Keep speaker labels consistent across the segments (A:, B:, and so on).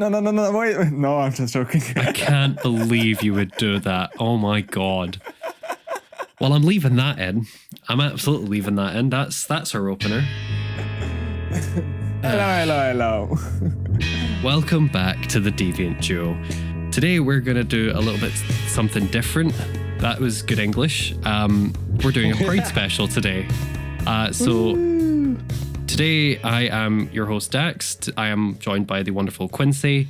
A: No, wait. No, I'm just joking.
B: I can't believe you would do that. Oh my God. Well, I'm leaving that in. I'm absolutely leaving that in. That's our opener.
A: Hello.
B: Welcome back to the Deviant Duo. Today we're going to do a little bit something different. That was good English. We're doing a Pride special today. So today I am your host Dax. I am joined by the wonderful Quincy.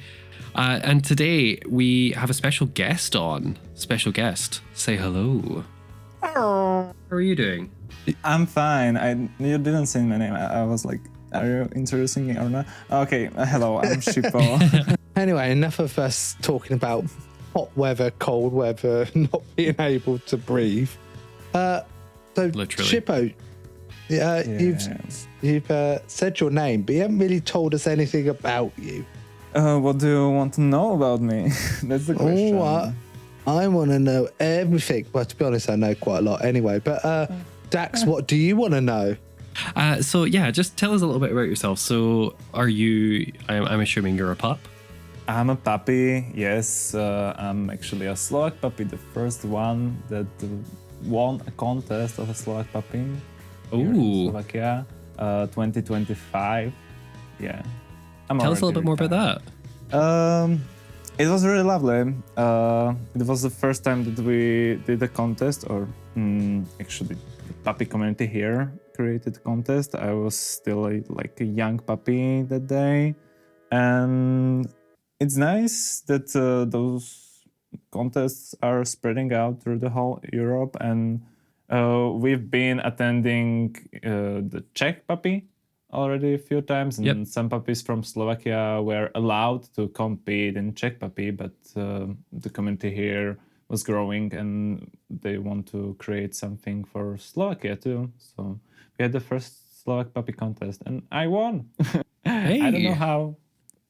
B: And today we have a special guest on. Special guest. Say hello.
A: Hello.
B: How are you doing?
A: I'm fine. You didn't say my name. I was like, are you introducing me or not? Okay, hello, I'm Shippo.
C: Anyway, enough of us talking about hot weather, cold weather, not being able to breathe. So,
B: Literally.
C: Shippo, you've said your name, but you haven't really told us anything about you.
A: What do you want to know about me? That's the question.
C: Oh, I want to know everything. Well, to be honest, I know quite a lot anyway. But Dax, what do you want to know?
B: So yeah, just tell us a little bit about yourself. So are you, I'm assuming you're a pup?
A: I'm a puppy, yes. I'm actually a Slovak puppy, the first one that won a contest of a Slovak puppy. Here in Slovakia, 2025. Yeah.
B: Tell us a little bit more about that.
A: It was really lovely. It was the first time that we did a contest, or actually the puppy community here created a contest. I was still like a young puppy that day. And it's nice that those contests are spreading out through the whole Europe. And we've been attending the Czech puppy already a few times, and some puppies from Slovakia were allowed to compete in Czech puppy, but the community here was growing and they want to create something for Slovakia too. So we had the first Slovak puppy contest and I won.
B: Hey,
A: I don't know how.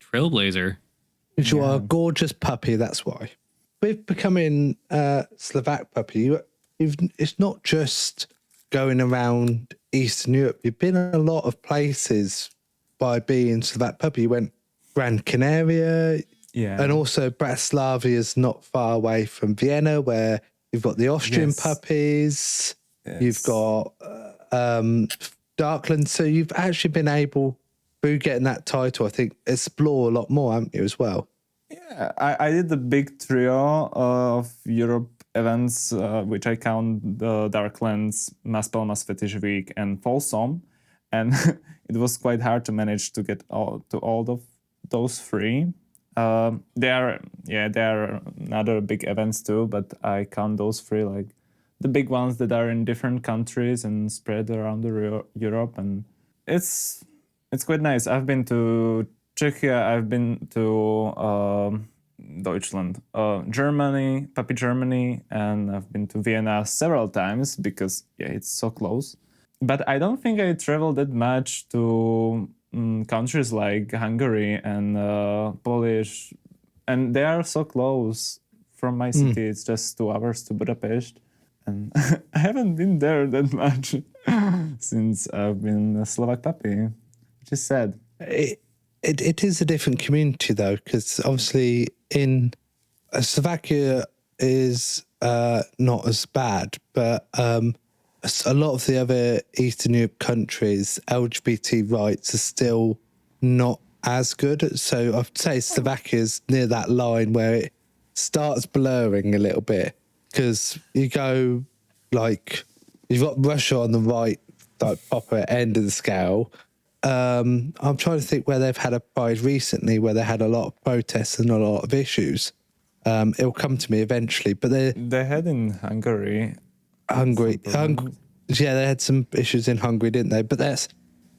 B: Trailblazer.
C: You are a gorgeous puppy, that's why. With becoming Slovak puppy, it's not just going around Eastern Europe. You've been in a lot of places by being Slovak puppy. You went Gran Canaria, and also Bratislava is not far away from Vienna, where you've got the Austrian puppies. Yes. You've got Darkland. So you've actually been able, through getting that title, I think, explore a lot more, haven't you, as well?
A: Yeah, I did the big trio of Europe events, which I count the Darklands, Maspelmas Fetish Week, and Folsom, and it was quite hard to manage to get all of those three. There are other big events too, but I count those three like the big ones that are in different countries and spread around Europe, and it's quite nice. I've been to Czechia, I've been to Deutschland, Germany, Puppy Germany, and I've been to Vienna several times because it's so close. But I don't think I traveled that much to countries like Hungary and Polish, and they are so close from my city. It's just 2 hours to Budapest, and I haven't been there that much since I've been a Slovak puppy, which is sad.
C: It is a different community though, because obviously in Slovakia is not as bad, but a lot of the other Eastern Europe countries, LGBT rights are still not as good. So I'd say Slovakia is near that line where it starts blurring a little bit, because you go like, you've got Russia on the right, like proper end of the scale. I'm trying to think where they've had a pride recently where they had a lot of protests and a lot of issues. It'll come to me eventually, but
A: they had in Hungary.
C: Yeah, they had some issues in Hungary, didn't they? But that's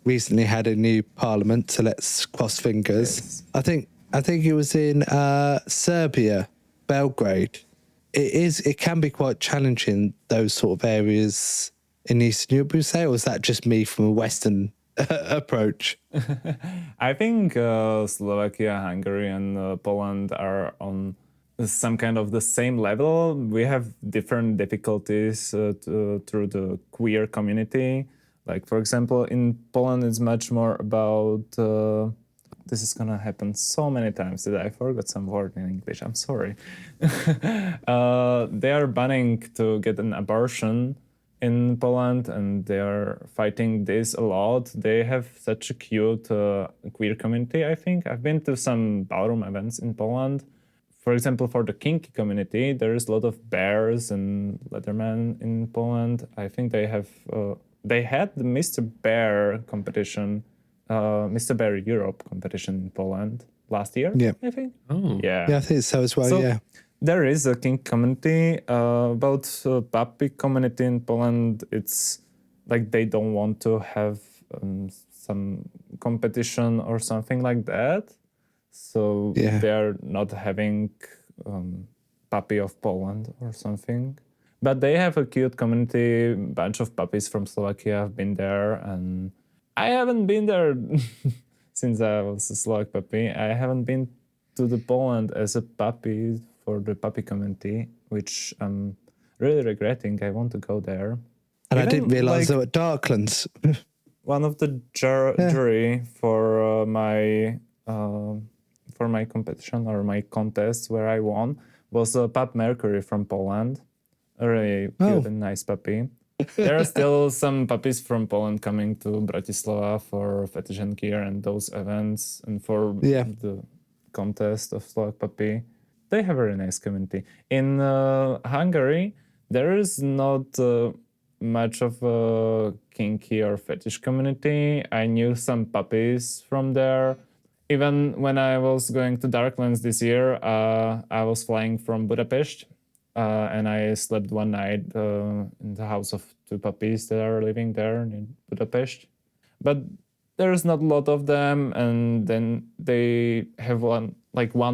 C: recently had a new parliament, so let's cross fingers. Yes. I think it was in Serbia, Belgrade. It can be quite challenging, those sort of areas in Eastern Europe, would you say, or is that just me from a Western approach?
A: I think Slovakia, Hungary, and Poland are on some kind of the same level. We have different difficulties through the queer community. Like, for example, in Poland, it's much more about this is gonna happen so many times that I forgot some word in English. I'm sorry. They are banning to get an abortion in Poland, and they are fighting this a lot. They have such a cute queer community, I think. I've been to some ballroom events in Poland. For example, for the Kink community, there's a lot of bears and Leathermen in Poland. I think they have they had the Mr. Bear competition, Mr. Bear Europe competition in Poland last year.
C: Yeah.
A: I think.
B: Oh.
A: Yeah.
C: Yeah, I think so as well.
A: So
C: yeah.
A: there is a Kink community. About puppy community in Poland, it's like they don't want to have some competition or something like that. So
C: Yeah.
A: they're not having Puppy of Poland or something. But they have a cute community, bunch of puppies from Slovakia have been there, and I haven't been there since I was a Slovak puppy. I haven't been to the Poland as a puppy for the puppy community, which I'm really regretting. I want to go there.
C: And I
A: Even,
C: didn't realise
A: like,
C: they were at Darklands.
A: one of the jury for my competition or my contest where I won was a pup Mercury from Poland. A really cute and nice puppy. There are still some puppies from Poland coming to Bratislava for Fetish and Gear and those events and for the contest of Slovak Puppy. They have a very nice community. In Hungary, there is not much of a kinky or fetish community. I knew some puppies from there. Even when I was going to Darklands this year, I was flying from Budapest, and I slept one night in the house of two puppies that are living there in Budapest. But there's not a lot of them, and then they have one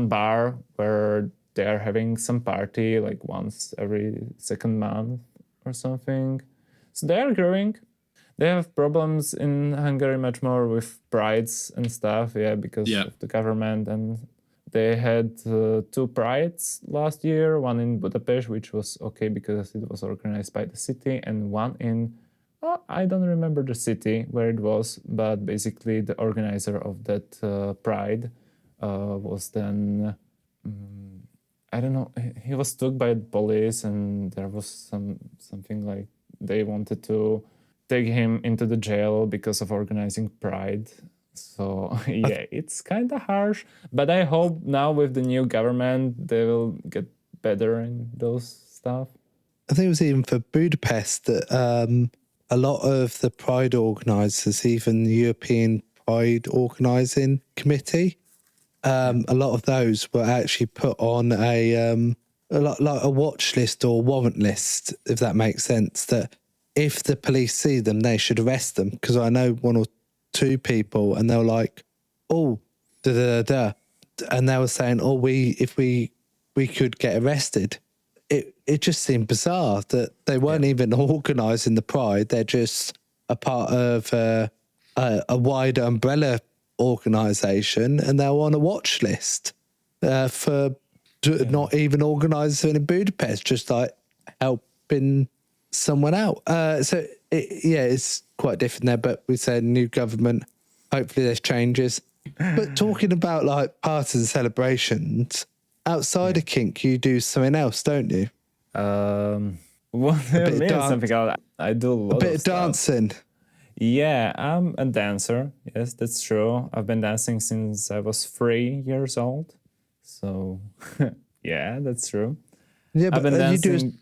A: bar where they are having some party like once every second month or something. So they are growing. They have problems in Hungary much more with prides and stuff, because of the government. And they had two prides last year, one in Budapest, which was okay because it was organized by the city, and one in, I don't remember the city where it was, but basically the organizer of that pride was then, I don't know, he was took by the police, and there was something like they wanted to take him into the jail because of organizing pride. So it's kind of harsh, but I hope now with the new government they will get better in those stuff.
C: I think it was even for Budapest that a lot of the pride organisers, even the European Pride Organising Committee, a lot of those were actually put on a watch list or warrant list, if that makes sense, that if the police see them, they should arrest them. Because I know one or two people, and they were like, and they were saying, if we could get arrested. It just seemed bizarre that they weren't even organising the pride. They're just a part of a wider umbrella organisation, and they're on a watch list for not even organising in Budapest, just like helping someone out. It's quite different there, but we said new government, hopefully there's changes. But talking about like parties and celebrations, outside of Kink, you do something else, don't you?
A: What do you mean something else? I do a bit of
C: dancing.
A: Yeah, I'm a dancer. Yes, that's true. I've been dancing since I was 3 years old. So, yeah, that's true.
C: Yeah, but
A: I've been dancing.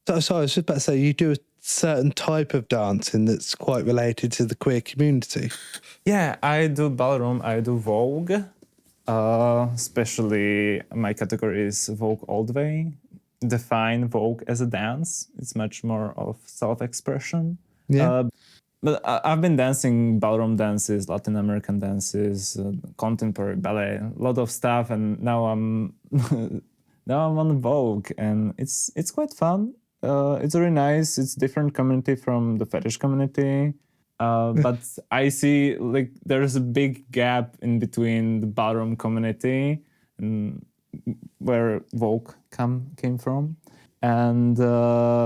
C: So I was just about to say, you do a certain type of dancing that's quite related to the queer community.
A: Yeah, I do ballroom. I do Vogue. Especially my category is Vogue all the way. Define Vogue as a dance. It's much more of self-expression.
C: Yeah.
A: But I've been dancing ballroom dances, Latin American dances, contemporary ballet, a lot of stuff, and now I'm on Vogue, and it's quite fun. It's very nice. It's different community from the fetish community, but I see like there's a big gap in between the ballroom community and where Vogue came from, and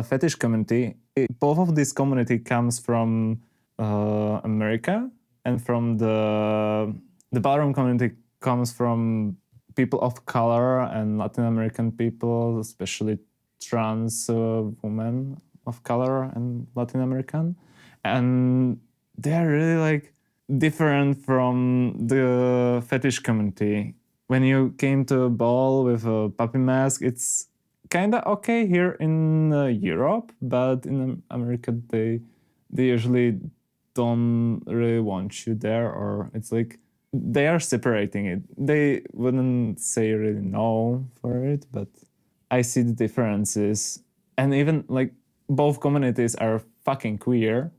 A: fetish community. Both of this community comes from America and from the the ballroom community comes from people of color and Latin American people, especially trans women of color and Latin American. And they're really like different from the fetish community. When you came to a ball with a puppy mask, it's kind of okay here in Europe, but in America they usually don't really want you there, or it's like they are separating it. They wouldn't say really no for it, but I see the differences. And even like both communities are fucking queer.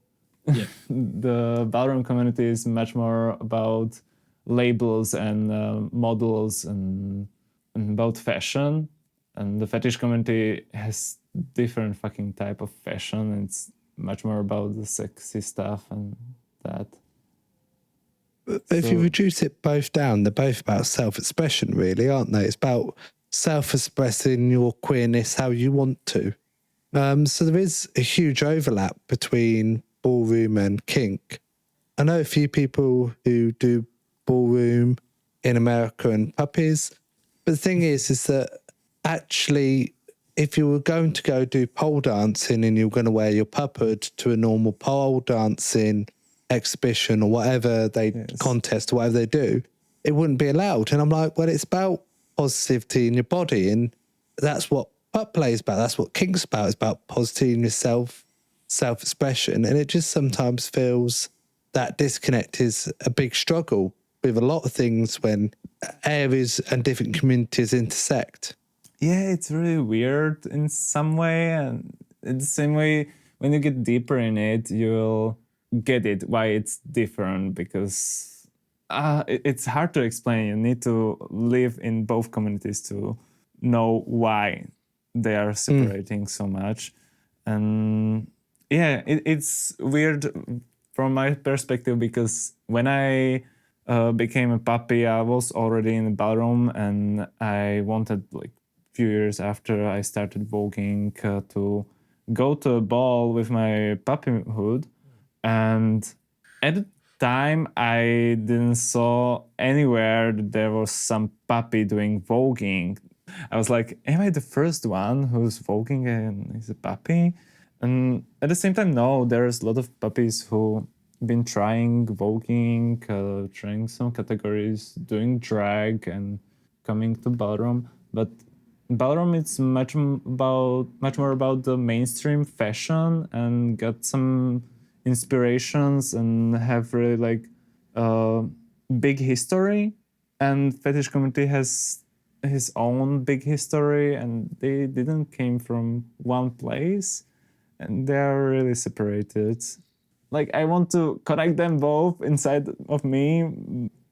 B: Yeah.
A: The ballroom community is much more about labels and models and about fashion. And the fetish community has different fucking type of fashion. It's much more about the sexy stuff and that.
C: But if you
A: So-
C: reduce it both down, they're both about self-expression, really, aren't they? It's about self-expressing your queerness how you want to. So there is a huge overlap between ballroom and kink. I know a few people who do ballroom in America and puppies, but the thing is that actually, if you were going to go do pole dancing and you're going to wear your puppet to a normal pole dancing exhibition or whatever contest or whatever they do, it wouldn't be allowed. And I'm like, well, it's about positivity in your body, and that's what pup play is about. That's what kink's about. It's about positivity in yourself, self-expression. And it just sometimes feels that disconnect is a big struggle with a lot of things when areas and different communities intersect.
A: Yeah, it's really weird in some way, and in the same way, when you get deeper in it, you'll get it why it's different, because it's hard to explain. You need to live in both communities to know why they are separating so much. And yeah, it's weird from my perspective, because when I became a puppy, I was already in the ballroom, and I wanted, like, few years after I started voguing, to go to a ball with my puppyhood. And at the time, I didn't saw anywhere that there was some puppy doing voguing. I was like, am I the first one who's voguing and is a puppy? And at the same time, no, there's a lot of puppies who been trying voguing, trying some categories, doing drag and coming to ballroom. But ballroom, it's much more about the mainstream fashion, and got some inspirations and have really like big history. And fetish community has his own big history, and they didn't came from one place, and they are really separated. Like, I want to connect them both inside of me.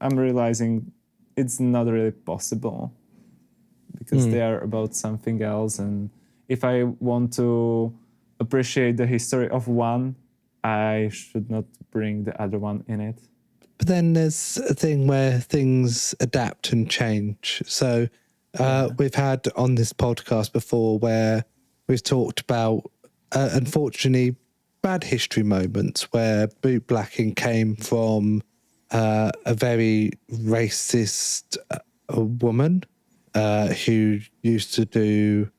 A: I'm realizing it's not really possible, because they are about something else. And if I want to appreciate the history of one, I should not bring the other one in it.
C: But then there's a thing where things adapt and change. So we've had on this podcast before where we've talked about, unfortunately, bad history moments where boot blacking came from a very racist woman who used to do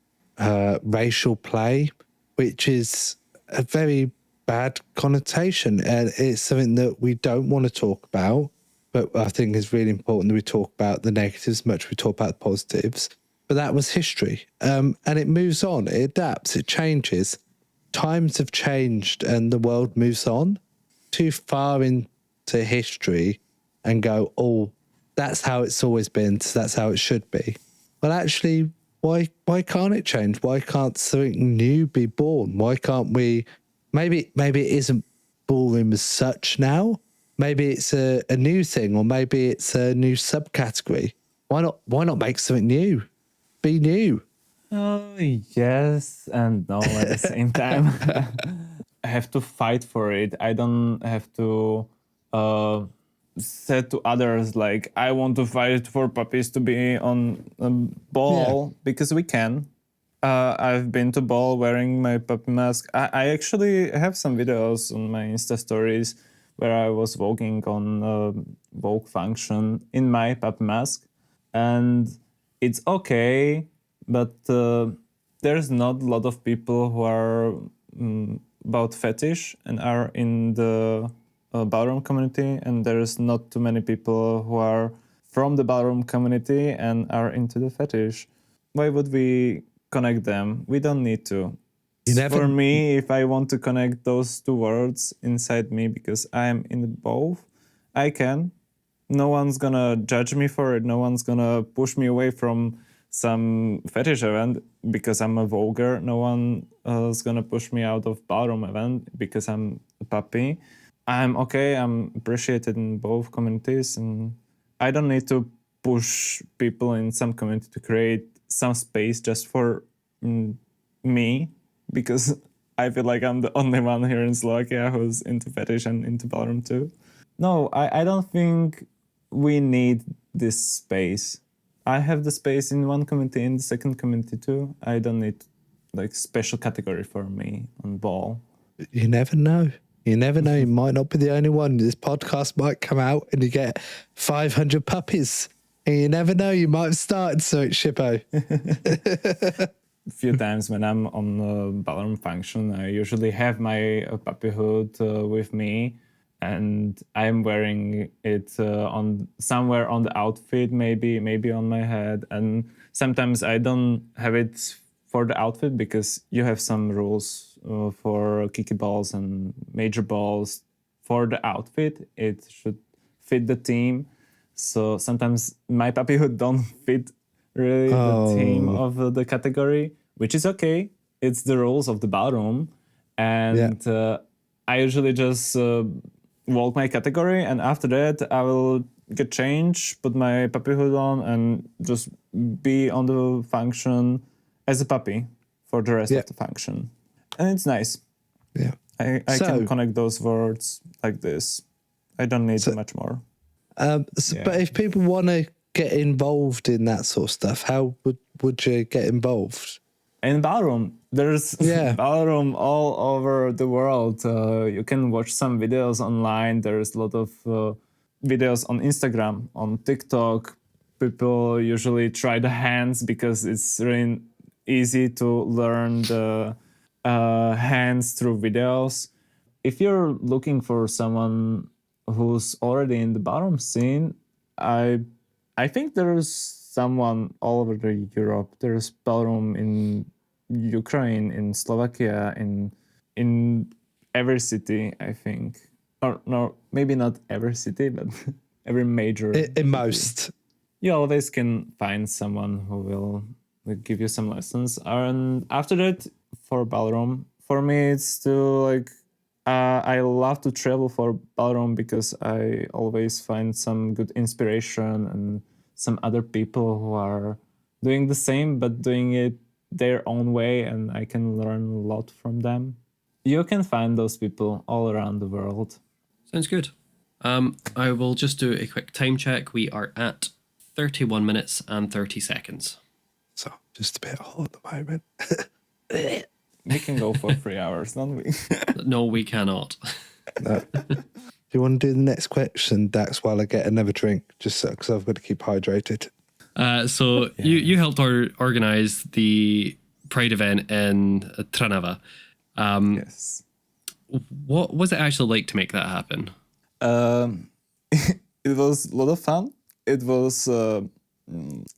C: racial play, which is a very bad connotation, and it's something that we don't want to talk about, but I think it's really important that we talk about the negatives much as we talk about the positives. But that was history, and it moves on, it adapts, it changes. Times have changed and the world moves on. Too far into history and go, oh, that's how it's always been, so that's how it should be. Well, actually, why can't it change? Why can't something new be born? Why can't we? Maybe it isn't ballroom as such now. Maybe it's a new thing, or maybe it's a new subcategory. Why not make something new? Be new.
A: Yes and no at the same time. I have to fight for it. I don't have to say to others, like, I want to fight for puppies to be on a ball, because we can. I've been to ball wearing my puppy mask. I actually have some videos on my Insta stories where I was voguing on a Vogue function in my puppy mask. And it's okay, but there's not a lot of people who are about fetish and are in the ballroom community, and there's not too many people who are from the ballroom community and are into the fetish. Why would we connect them? We don't need to. For me, if I want to connect those two worlds inside me because I'm in both, I can. No one's gonna judge me for it. No one's gonna push me away from some fetish event because I'm a voguer. No one is gonna push me out of ballroom event because I'm a puppy. I'm okay. I'm appreciated in both communities, and I don't need to push people in some community to create some space just for me, because I feel like I'm the only one here in Slovakia who's into fetish and into ballroom too. No, I don't think we need this space. I have the space in one community, in the second community too. I don't need like special category for me on ball.
C: You never know. You never know. You might not be the only one. This podcast might come out and you get 500 puppies. And you never know. You might have started so it's Shippo.
A: A few times when I'm on a ballroom function, I usually have my puppy hood with me, and I'm wearing it on somewhere on the outfit, maybe on my head. And sometimes I don't have it for the outfit because you have some rules for kiki balls and major balls. For the outfit, it should fit the theme. So sometimes my puppy hood don't fit really the theme of the category, which is okay. It's the rules of the ballroom. And I usually just walk my category, and after that I will get changed, put my puppy hood on, and just be on the function as a puppy for the rest of the function. And it's nice.
C: Yeah.
A: I can connect those words like this. I don't need much more.
C: But if people want to get involved in that sort of stuff, how would you get involved?
A: In ballroom, there's ballroom all over the world. You can watch some videos online. There's a lot of videos on Instagram, on TikTok. People usually try the hands because it's really easy to learn the hands through videos. If you're looking for someone who's already in the ballroom scene, I think there's someone all over Europe. There's ballroom in Ukraine, in Slovakia, in every city, I think. Or no, maybe not every city, but every major
C: in
A: city.
C: most.
A: You always can find someone who will give you some lessons. And after that, for ballroom, for me, it's still like I love to travel for ballroom because I always find some good inspiration and some other people who are doing the same but doing it their own way, and I can learn a lot from them. You can find those people all around the world.
B: Sounds good. I will just do a quick time check. We are at 31 minutes and 30 seconds.
C: So just a bit hot at the moment.
A: We can go for 3 hours, don't we?
B: No, we cannot.
C: No. Do you want to do the next question, Dax, while I get another drink? Just because I've got to keep hydrated.
B: So you helped organise the Pride event in Trnava.
A: Yes.
B: What was it actually like to make that happen?
A: It was a lot of fun. It was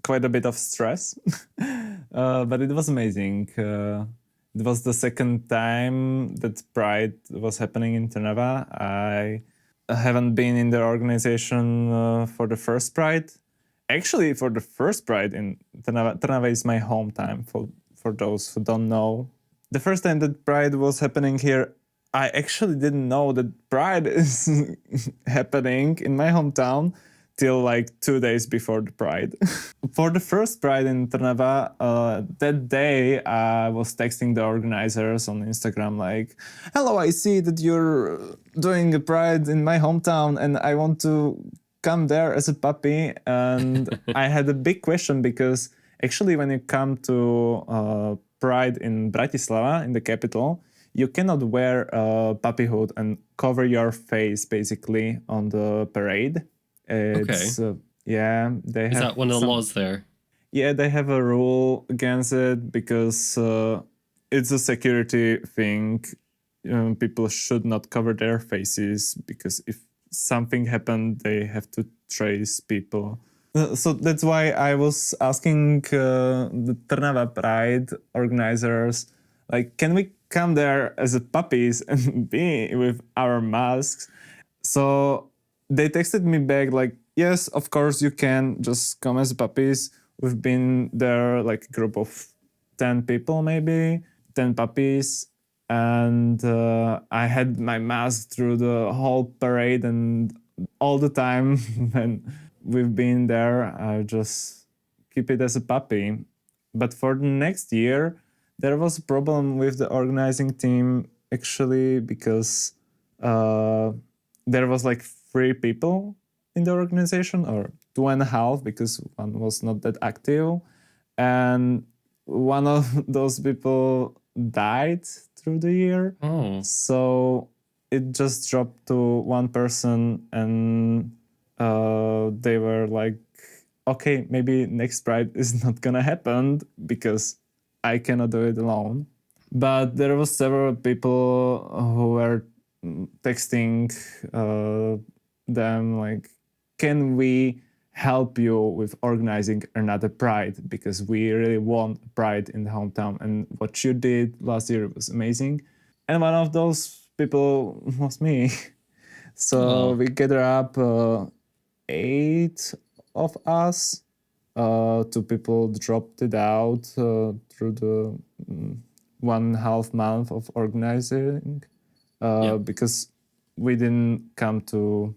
A: quite a bit of stress, but it was amazing. It was the second time that Pride was happening in Trnava. I haven't been in the organization for the first Pride. Actually, for the first Pride in Trnava is my hometown, for those who don't know. The first time that Pride was happening here, I actually didn't know that Pride is happening in my hometown till like 2 days before the Pride. For the first Pride in Trnava, that day I was texting the organizers on Instagram like, hello, I see that you're doing a Pride in my hometown and I want to come there as a puppy. And I had a big question because actually when you come to Pride in Bratislava, in the capital, you cannot wear a puppy hood and cover your face basically on the parade. It's yeah, they
B: Is
A: have
B: that one of the laws there?
A: Yeah, they have a rule against it because it's a security thing. People should not cover their faces because if something happened, they have to trace people. So that's why I was asking the Trnava Pride organizers, like, can we come there as a puppies and be with our masks? So they texted me back like, yes, of course you can just come as puppies. We've been there like a group of 10 people, maybe 10 puppies. And I had my mask through the whole parade and all the time when we've been there, I just keep it as a puppy. But for the next year, there was a problem with the organizing team actually because there was like 3 people in the organization, or 2.5 because one was not that active, and one of those people died through the year.
B: Oh,
A: So it just dropped to one person, and they were like, okay, maybe next Pride is not gonna happen because I cannot do it alone. But there was several people who were texting them like, can we help you with organizing another Pride, because we really want Pride in the hometown, and what you did last year was amazing. And one of those people was me. So we gathered up 8 of us. 2 people dropped it out through the 1.5 month of organizing because we didn't come to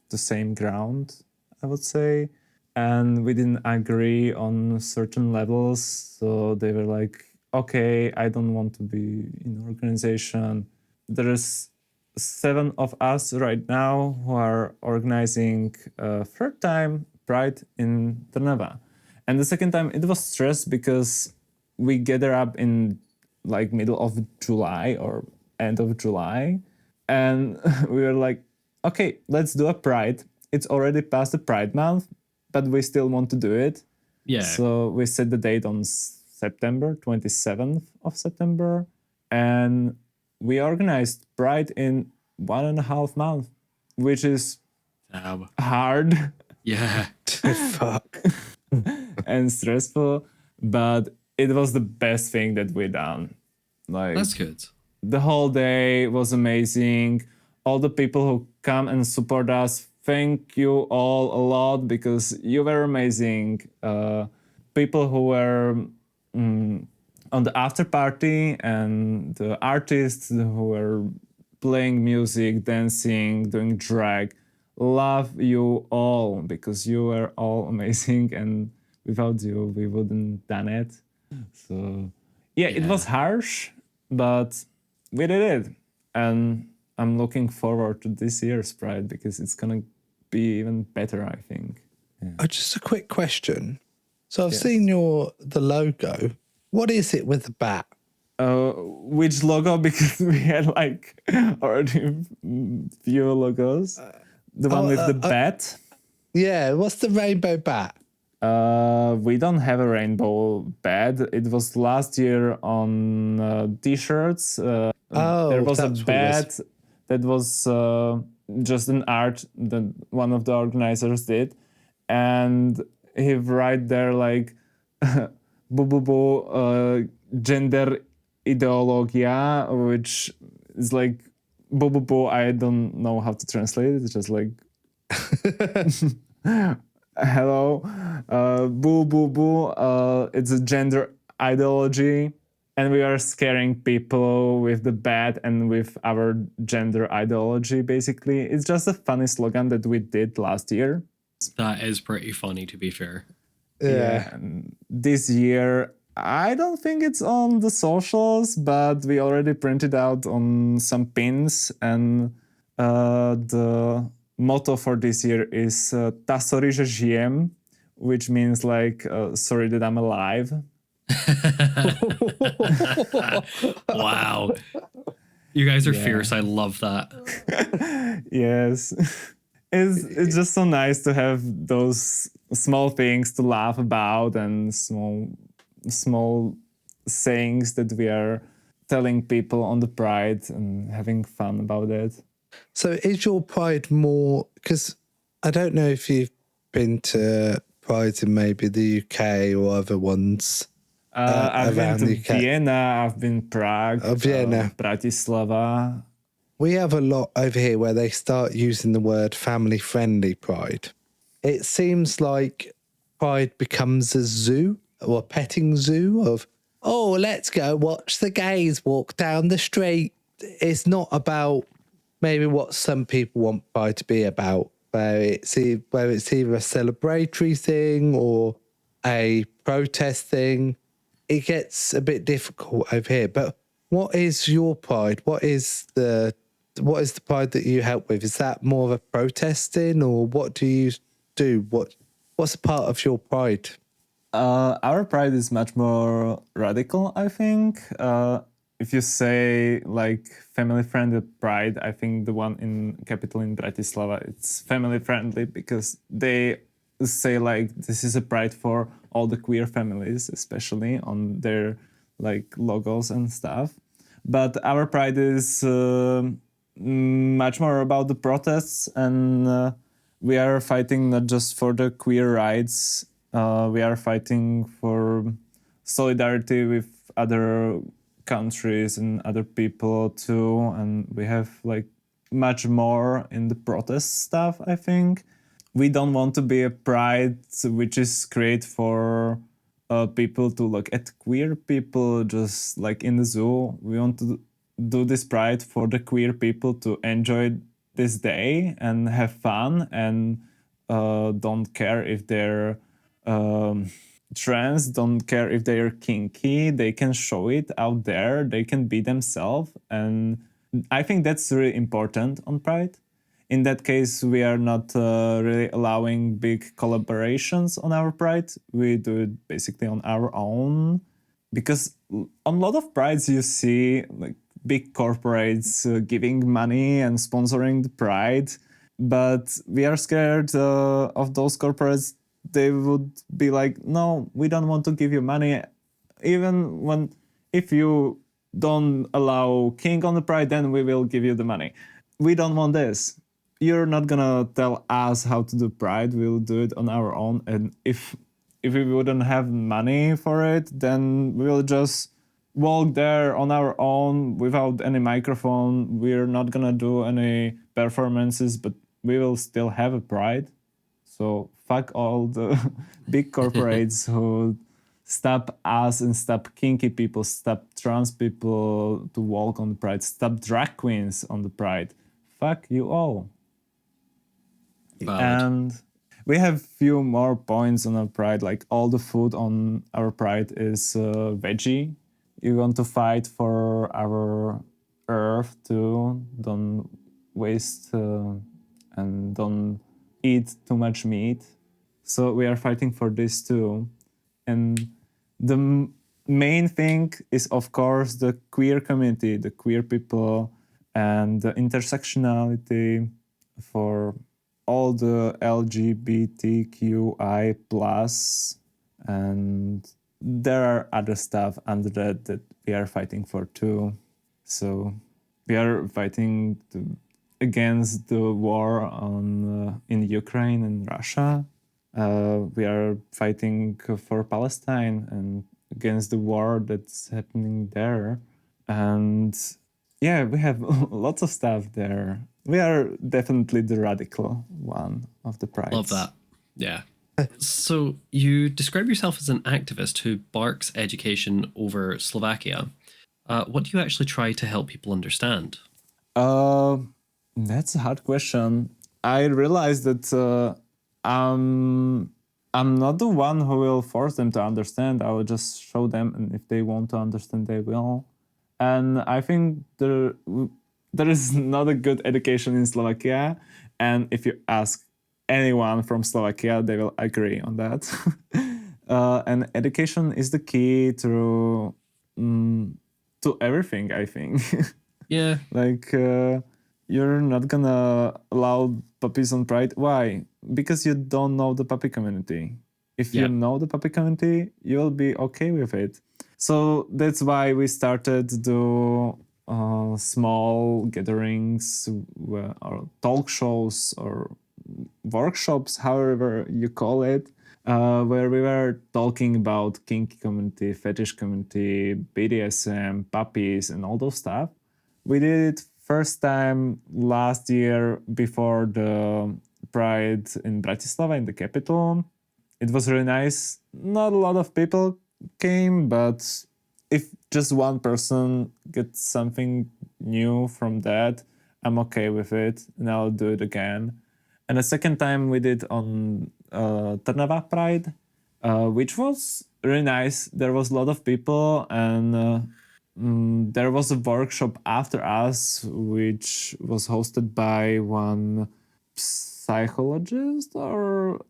A: the same ground, I would say, and we didn't agree on certain levels. So they were like, okay, I don't want to be in organization. There's 7 of us right now who are organizing third time Pride in Trnava. And the second time it was stress because we gather up in like middle of July or end of July, and we were like, okay, let's do a Pride. It's already past the Pride month, but we still want to do it.
B: yeah.
A: So we set the date on September 27th of September, and we organized Pride in 1.5 months, which is hard.
B: Yeah.
C: Fuck.
A: And stressful, but it was the best thing that we done. Like,
B: That's good.
A: the whole day was amazing. All the people who come and support us, thank you all a lot because you were amazing. People who were on the after party and the artists who were playing music, dancing, doing drag, love you all because you were all amazing, and without you we wouldn't done it. So yeah, it was harsh, but we did it, and I'm looking forward to this year's Pride because it's gonna be even better, I think.
C: Just a quick question. So I've seen the logo. What is it with the bat?
A: Which logo? Because we had like already few logos. The one with the bat.
C: Yeah, what's the rainbow bat?
A: We don't have a rainbow bat. It was last year on T-shirts. There was a bat that was just an art that one of the organizers did, and he write there like gender ideologia, which is like I don't know how to translate it. It's just like hello, it's a gender ideology, and we are scaring people with the bat and with our gender ideology. Basically, it's just a funny slogan that we did last year.
B: That is pretty funny, to be fair.
C: Yeah.
A: And this year, I don't think it's on the socials, but we already printed out on some pins, and the motto for this year is "Ta sorry, že žijem," which means like "sorry that I'm alive."
B: Wow. You guys are
A: Yeah.
B: fierce. I love that.
A: Yes. It's just so nice to have those small things to laugh about and small sayings that we are telling people on the Pride and having fun about it.
C: So is your Pride more, because I don't know if you've been to Pride in maybe the UK or other ones.
A: I've been
C: around
A: to
C: the UK.
A: Vienna, I've been Prague,
C: Vienna.
A: Bratislava.
C: We have a lot over here where they start using the word family friendly Pride. It seems like Pride becomes a zoo or a petting zoo of, oh, let's go watch the gays walk down the street. It's not about maybe what some people want Pride to be about, where it's either a celebratory thing or a protest thing. It gets a bit difficult over here. But what is your Pride? What is the Pride that you help with? Is that more of a protesting, or what do you do? What's a part of your Pride?
A: Our Pride is much more radical, I think. If you say like family-friendly Pride, I think the one in capital in Bratislava, it's family-friendly because they say like this is a Pride for all the queer families, especially on their like logos and stuff. But our Pride is much more about the protests, and we are fighting not just for the queer rights. We are fighting for solidarity with other countries and other people too, and we have like much more in the protest stuff, I think. We don't want to be a Pride which is created for people to look at queer people just like in the zoo. We want to do this Pride for the queer people to enjoy this day and have fun, and don't care if they're trans, don't care if they're kinky. They can show it out there, they can be themselves, and I think that's really important on Pride. In that case, we are not really allowing big collaborations on our Pride. We do it basically on our own, because on a lot of Prides you see like big corporates giving money and sponsoring the Pride, but we are scared of those corporates. They would be like, no, we don't want to give you money, even if you don't allow Kink on the Pride, then we will give you the money. We don't want this. You're not gonna tell us how to do Pride. We'll do it on our own. And if we wouldn't have money for it, then we'll just walk there on our own without any microphone. We're not gonna do any performances, but we will still have a Pride. So fuck all the big corporates who stop us and stop kinky people, stop trans people to walk on the Pride, stop drag queens on the Pride. Fuck you all.
B: Valid.
A: And we have few more points on our Pride, like all the food on our Pride is veggie. You want to fight for our earth too. Don't waste and don't eat too much meat. So we are fighting for this too. And the main thing is, of course, the queer community, the queer people, and the intersectionality for all the LGBTQI plus, and there are other stuff under that we are fighting for too. So we are fighting against the war in Ukraine and Russia. We are fighting for Palestine and against the war that's happening there. And yeah, we have lots of stuff there. We are definitely the radical one of the Pride.
B: Love that. Yeah. So you describe yourself as an activist who barks education over Slovakia. What do you actually try to help people understand?
A: That's a hard question. I realized that I'm not the one who will force them to understand. I will just show them, and if they want to understand, they will. And I think there is not a good education in Slovakia. And if you ask anyone from Slovakia, they will agree on that. And education is the key to everything, I think.
B: Yeah.
A: Like, you're not gonna allow puppies on Pride. Why? Because you don't know the puppy community. If you
B: Yeah.
A: know the puppy community, you'll be okay with it. So that's why we started to do small gatherings or talk shows or workshops, however you call it, where we were talking about kink community, fetish community, BDSM, puppies, and all those stuff. We did it first time last year before the Pride in Bratislava, in the capital. It was really nice. Not a lot of people came, but if just one person gets something new from that, I'm okay with it, and I'll do it again. And the second time we did on Trnava Pride, which was really nice. There was a lot of people, and there was a workshop after us, which was hosted by one psychologist or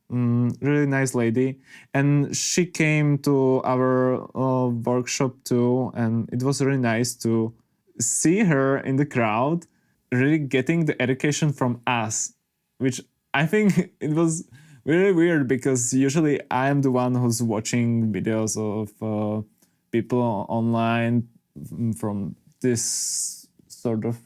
A: really nice lady, and she came to our workshop too, and it was really nice to see her in the crowd, really getting the education from us, which I think it was really weird because usually I am the one who's watching videos of people online from this sort of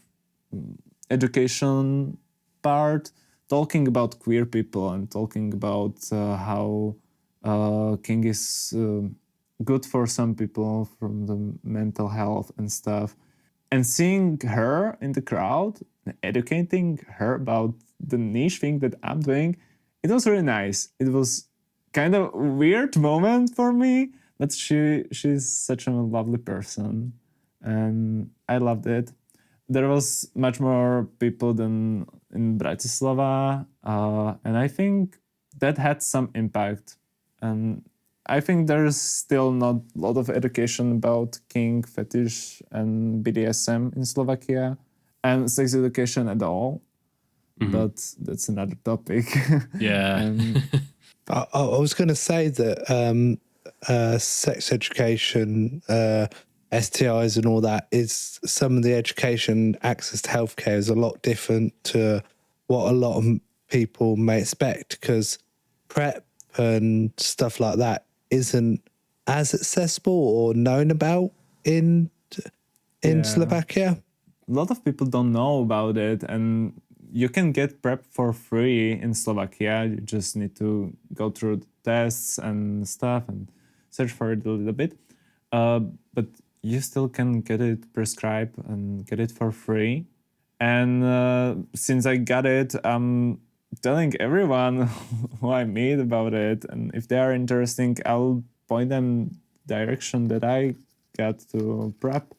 A: education part, talking about queer people and talking about how kink is good for some people from the mental health and stuff. And seeing her in the crowd, educating her about the niche thing that I'm doing, it was really nice. It was kind of a weird moment for me, but she's such a lovely person, and I loved it. There was much more people than in Bratislava, and I think that had some impact. And I think there's still not a lot of education about kink, fetish, and BDSM in Slovakia, and sex education at all. But that's another topic.
B: Yeah.
A: And
C: I was going to say that sex education, STIs and all that is some of the education access to healthcare is a lot different to what a lot of people may expect, because PrEP and stuff like that isn't as accessible or known about in
A: Yeah.
C: Slovakia.
A: a lot of people don't know about it, and you can get PrEP for free in Slovakia. You just need to go through the tests and stuff and search for it a little bit. But you still can get it prescribed and get it for free. And since I got it, I'm telling everyone who I meet about it. And if they are interesting, I'll point them direction that I got to PrEP.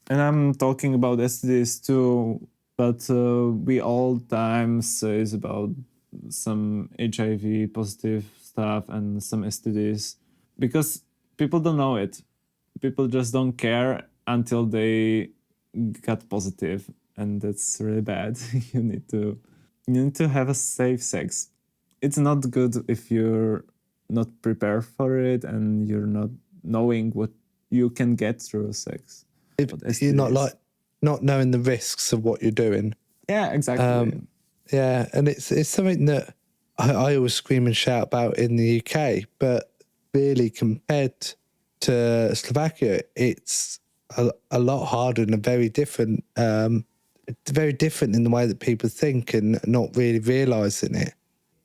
A: And I'm talking about STDs too, but we all time says about some HIV positive stuff and some STDs because people don't know it. People just don't care until they got positive, and that's really bad. you need to have a safe sex. It's not good if you're not prepared for it and you're not knowing what you can get through sex.
C: If you're not knowing the risks of what you're doing.
A: Yeah, exactly.
C: Yeah, and it's something that I always scream and shout about in the UK, but really compared to Slovakia, it's a lot harder and very different in the way that people think and not really realising it.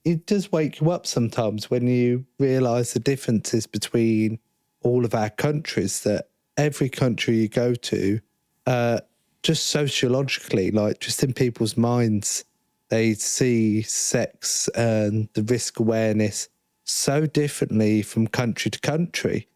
C: It does wake you up sometimes when you realise the differences between all of our countries, that every country you go to, just sociologically, like just in people's minds, they see sex and the risk awareness so differently from country to country.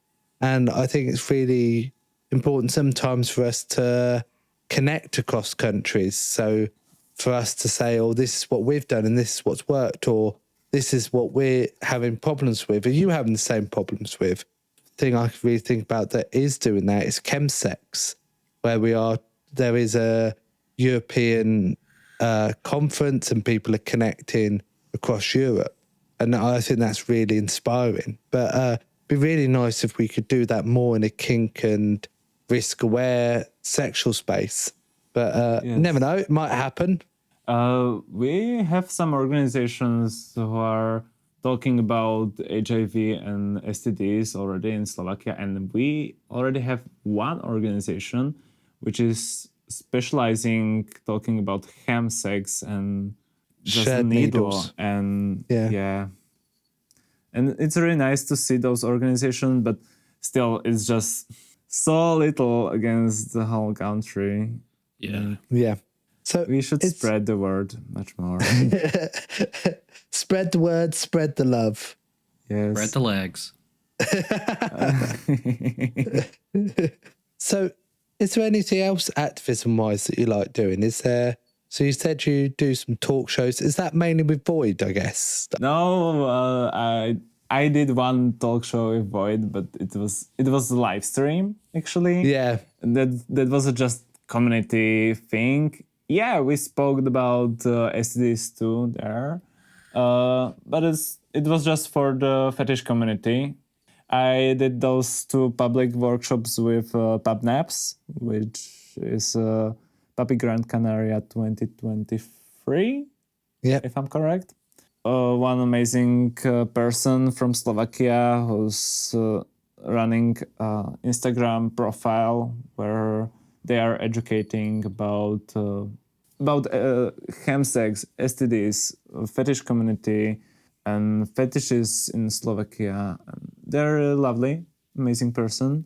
C: And I think it's really important sometimes for us to connect across countries. So for us to say, oh, this is what we've done and this is what's worked, or this is what we're having problems with. Are you having the same problems with? The thing I really think about that is doing that is chemsex, where there is a European conference and people are connecting across Europe. And I think that's really inspiring. But it'd be really nice if we could do that more in a kink and risk-aware sexual space. But
A: Yes.
C: never know, it might happen.
A: We have some organizations who are talking about HIV and STDs already in Slovakia, and we already have one organization which is specializing talking about ham sex and just
C: Shared
A: needle
C: needles.
A: and
C: Yeah.
A: and it's really nice to see those organizations, but still it's just so little against the whole country.
B: Yeah.
C: Yeah. So
A: We should
C: it's-
A: spread the word much more.
C: Spread the word, spread the love.
A: Yes.
B: Spread the legs.
C: So is there anything else activism-wise that you like doing? Is there... So you said you do some talk shows. Is that mainly with Void, I guess?
A: No, I did one talk show with Void, but it was a live stream actually.
C: Yeah.
A: And that was just community thing. Yeah, we spoke about STDs too there, but it was just for the fetish community. I did those 2 public workshops with PubNaps, which is Puppy Grand Canaria 2023.
C: Yeah.
A: If I'm correct. One amazing person from Slovakia who's running Instagram profile where they are educating about ham sex, STDs, fetish community, and fetishes in Slovakia. They're lovely, amazing person.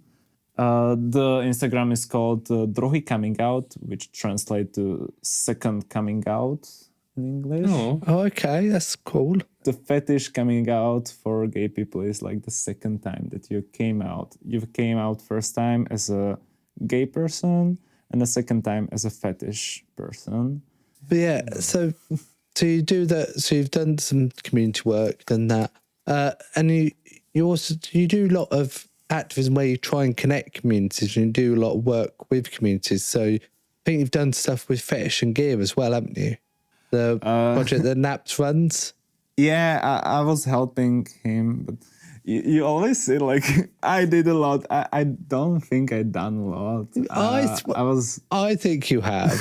A: The Instagram is called Druhý coming out, which translates to second coming out in English.
B: Oh,
C: Oh, okay, that's cool.
A: The fetish coming out for gay people is like the second time that you came out. You came out first time as a gay person and the second time as a fetish person.
C: But yeah, so you do that. So you've done some community work, done that, and you also you do a lot of activism where you try and connect communities and you do a lot of work with communities. So I think you've done stuff with Fetish and Gear as well, haven't you? The project that Naps runs.
A: Yeah, I was helping him, but you always say like I did a lot. I don't think I done a lot.
C: I think you have.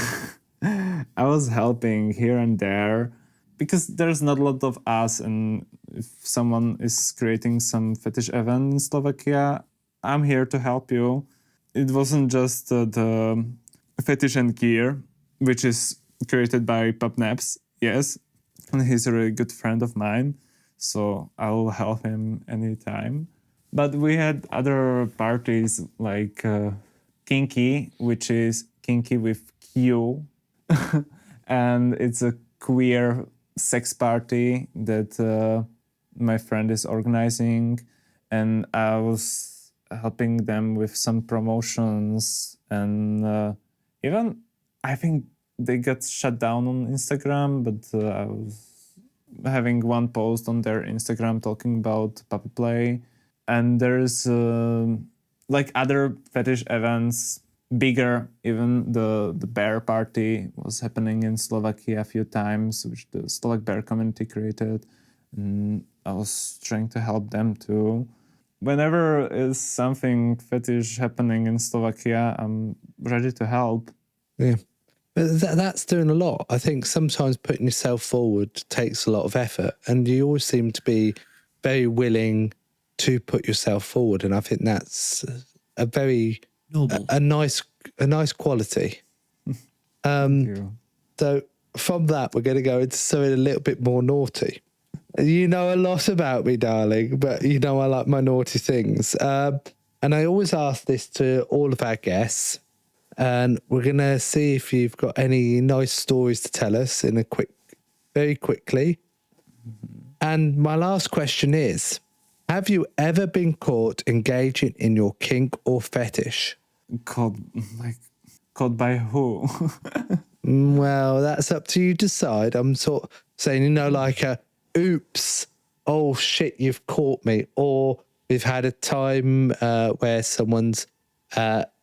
A: I was helping here and there because there's not a lot of us, and if someone is creating some fetish event in Slovakia, I'm here to help you. It wasn't just the Fetish and Gear, which is created by PubNaps, yes, and he's a really good friend of mine, so I'll help him anytime. But we had other parties like Kinky, which is Kinky with Q, and it's a queer sex party that my friend is organizing, and I was helping them with some promotions, and even I think they got shut down on Instagram, but I was having one post on their Instagram talking about puppy play, and there's like other fetish events, bigger. Even the bear party was happening in Slovakia a few times, which the Slovak bear community created, and I was trying to help them too. Whenever is something fetish happening in Slovakia, I'm ready to help.
C: Yeah. But that's doing a lot. I think sometimes putting yourself forward takes a lot of effort, and you always seem to be very willing to put yourself forward, and I think that's a very
B: noble.
C: a nice quality.
A: Thank you.
C: So from that, we're going to go into something a little bit more naughty. You know a lot about me, darling, but you know I like my naughty things. And I always ask this to all of our guests, and we're going to see if you've got any nice stories to tell us in very quickly. And my last question is, have you ever been caught engaging in your kink or fetish?
A: Caught by who?
C: Well, that's up to you to decide. I'm sort of saying, like oops, oh shit, you've caught me. Or we've had a time where someone's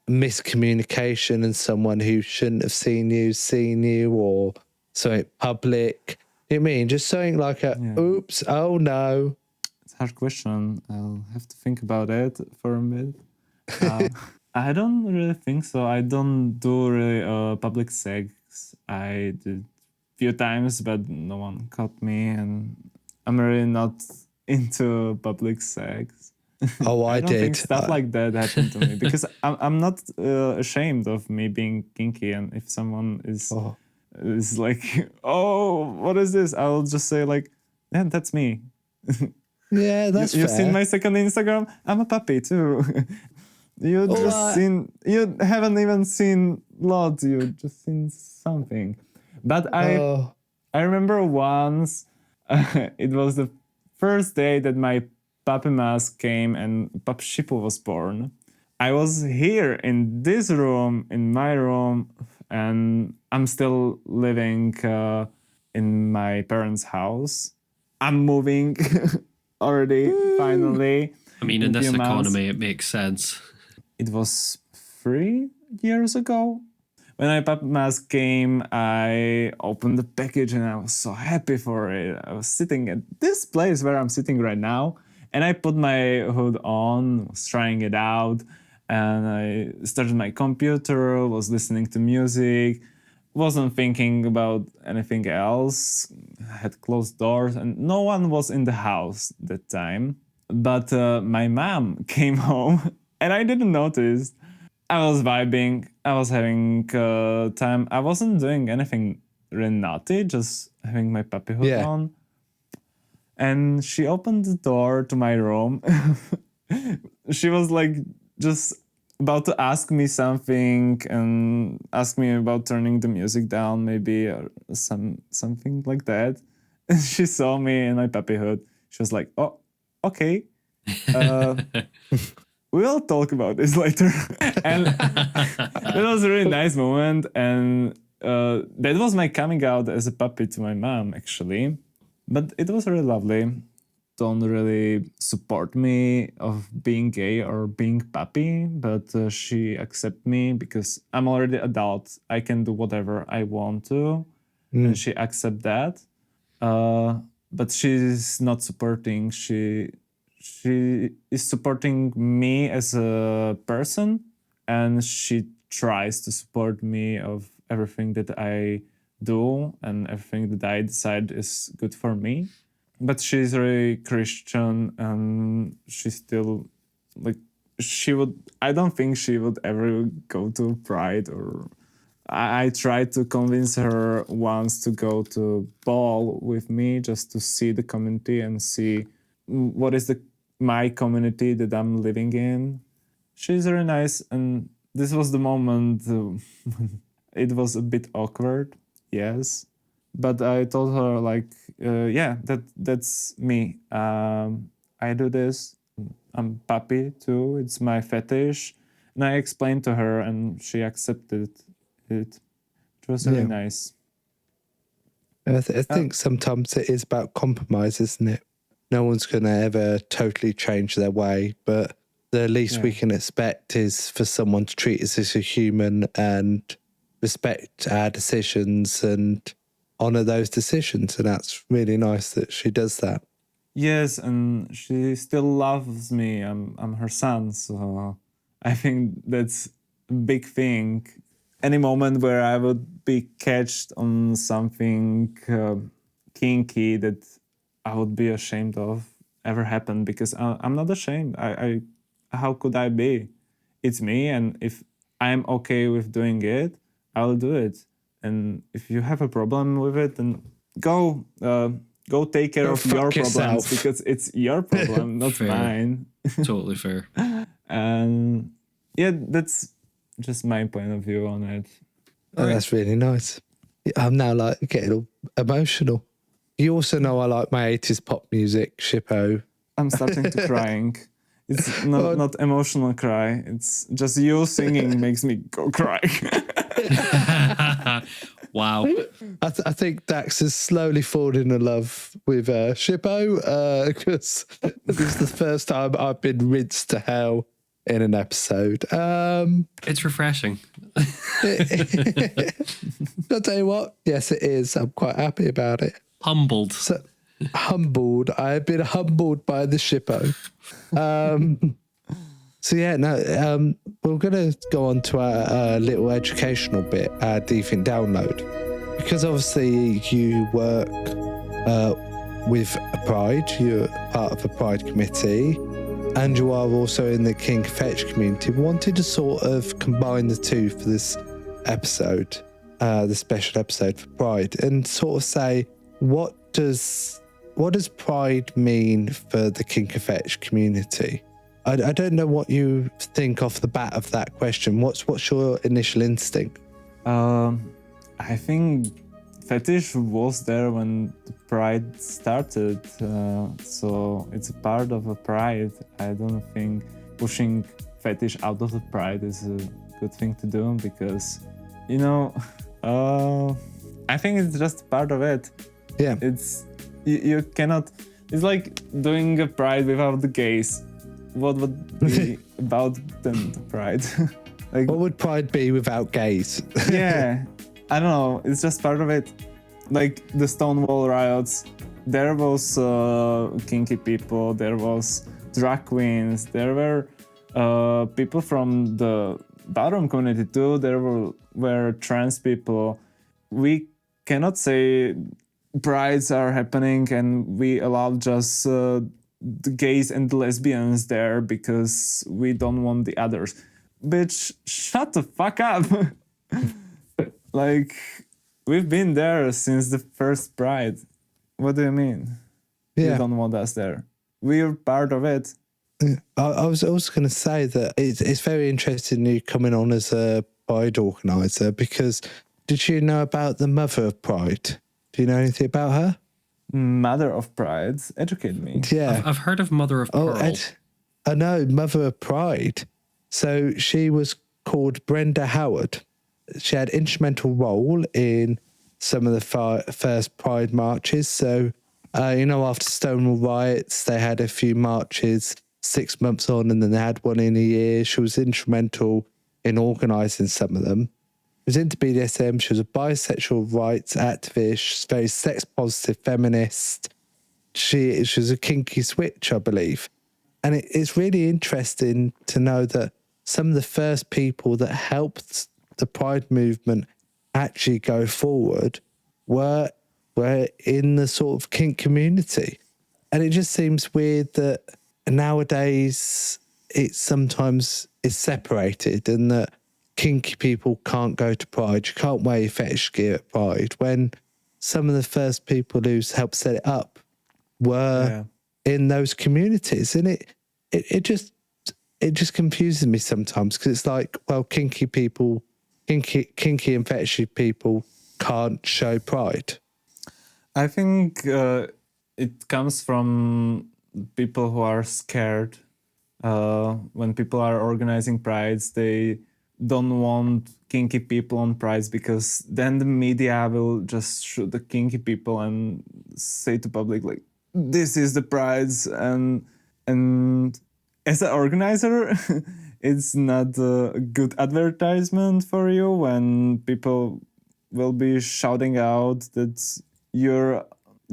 C: miscommunication and someone who shouldn't have seen you, or something public. You mean just something like oops, oh no.
A: It's a hard question. I'll have to think about it for a minute. I don't really think so. I don't do really public sex. I did few times, but no one caught me, and I'm really not into public sex.
C: Oh, I
A: don't
C: did.
A: think stuff like that happened to me because I'm not ashamed of me being kinky, and if someone is like, oh, what is this? I'll just say like, yeah, that's me.
C: Yeah, that's
A: You've
C: fair.
A: seen my second Instagram? I'm a puppy too. You haven't even seen lots, you just seen something. But I remember once, it was the first day that my puppy mask came and pup Shippo was born. I was here in this room, in my room, and I'm still living in my parents' house. I'm moving already, finally.
B: I mean, in this economy, it makes sense.
A: It was 3 years ago. When my puppy mask came, I opened the package and I was so happy for it. I was sitting at this place where I'm sitting right now, and I put my hood on, was trying it out, and I started my computer, was listening to music, wasn't thinking about anything else, had closed doors, and no one was in the house that time. But my mom came home, and I didn't notice. I was vibing, I was having time. I wasn't doing anything really naughty, just having my puppy hood on. And she opened the door to my room. She was like just about to ask me something and ask me about turning the music down maybe, or something like that. And she saw me in my puppy hood. She was like, oh, okay. We'll talk about this later. And it was a really nice moment. And that was my coming out as a puppy to my mom, actually. But it was really lovely. Don't really support me of being gay or being puppy, but she accepts me because I'm already adult. I can do whatever I want to. And she accepts that. But she's not supporting. She is supporting me as a person, and she tries to support me of everything that I do and everything that I decide is good for me. But she's really Christian, and she still like I don't think she would ever go to Pride, or I tried to convince her once to go to ball with me just to see the community and see what is my community that I'm living in. She's very nice, and this was the moment it was a bit awkward, yes. But I told her like, that's me. I do this. I'm puppy too. It's my fetish, and I explained to her, and she accepted it. It was really nice.
C: I think sometimes it is about compromise, isn't it? No one's going to ever totally change their way, but the least we can expect is for someone to treat us as a human and respect our decisions and honor those decisions. And that's really nice that she does that.
A: Yes, and she still loves me. I'm her son, so I think that's a big thing. Any moment where I would be catched on something kinky that I would be ashamed of ever happened, because I'm not ashamed. I how could I be? It's me, and if I'm okay with doing it, I'll do it. And if you have a problem with it, then go take care of your problems, because it's your problem, not mine.
B: Totally fair.
A: And that's just my point of view on it.
C: Oh, that's really nice. I'm now like getting all emotional. You also know I like my 80s pop music, Shippo.
A: I'm starting to crying. It's not emotional cry. It's just you singing makes me go cry.
B: Wow.
C: I think Dax is slowly falling in love with Shippo, because this is the first time I've been rinsed to hell in an episode.
B: It's refreshing.
C: I'll tell you what, yes it is. I'm quite happy about it.
B: Humbled.
C: So, humbled. I have been humbled by the Shippo. So yeah, no, we're going to go on to our little educational bit, our Deviant Download. Because obviously you work with a Pride, you're part of a Pride committee, and you are also in the Kink Fetch community. We wanted to sort of combine the two for this episode, the special episode for Pride, and sort of say, what does Pride mean for the Kink Fetch community? I don't know what you think off the bat of that question. What's your initial instinct?
A: I think fetish was there when the Pride started, so it's a part of a Pride. I don't think pushing fetish out of the Pride is a good thing to do because, I think it's just part of it.
C: Yeah.
A: It's you cannot. It's like doing a Pride without the gays. What would be about then the Pride?
C: What would Pride be without gays?
A: Yeah, I don't know. It's just part of it. Like the Stonewall riots, there was kinky people, there was drag queens, there were people from the ballroom community too. There were trans people. We cannot say prides are happening and we allow just the gays and the lesbians there because we don't want the others. Bitch, shut the fuck up. Like, we've been there since the first Pride. What do you mean?
C: Yeah.
A: You don't want us there. We're part of it.
C: I was also going to say that it's very interesting you coming on as a Pride organiser because did you know about the mother of Pride? Do you know anything about her?
A: Mother of Pride? Educate me.
C: Yeah.
B: I've heard of Mother of Pearl.
C: I know, Mother of Pride. So she was called Brenda Howard. She had instrumental role in some of the first Pride marches. So, after Stonewall riots, they had a few marches 6 months on and then they had one in a year. She was instrumental in organising some of them. She was into BDSM. She was a bisexual rights activist, very sex-positive feminist. She was a kinky switch, I believe. And it's really interesting to know that some of the first people that helped the Pride movement actually go forward were in the sort of kink community. And it just seems weird that nowadays it sometimes is separated and that kinky people can't go to Pride. You can't wear your fetish gear at Pride when some of the first people who helped set it up were in those communities. And it just confuses me sometimes because it's like, well, kinky and fetishy people can't show Pride.
A: I think it comes from people who are scared. When people are organizing prides, they don't want kinky people on prides because then the media will just shoot the kinky people and say to public like, this is the prides, and as an organizer, it's not a good advertisement for you when people will be shouting out that you're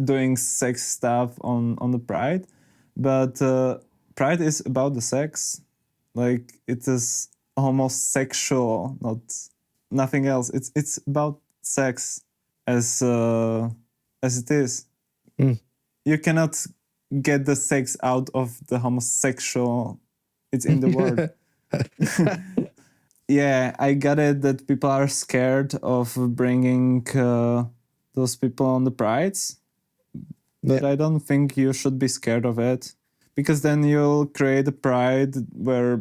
A: doing sex stuff on the pride. But pride is about the sex. Like, it is homosexual, nothing else. It's about sex as it is.
C: Mm.
A: You cannot get the sex out of the homosexual. It's in the word. Yeah, I got it that people are scared of bringing those people on the prides. But I don't think you should be scared of it. Because then you'll create a pride where,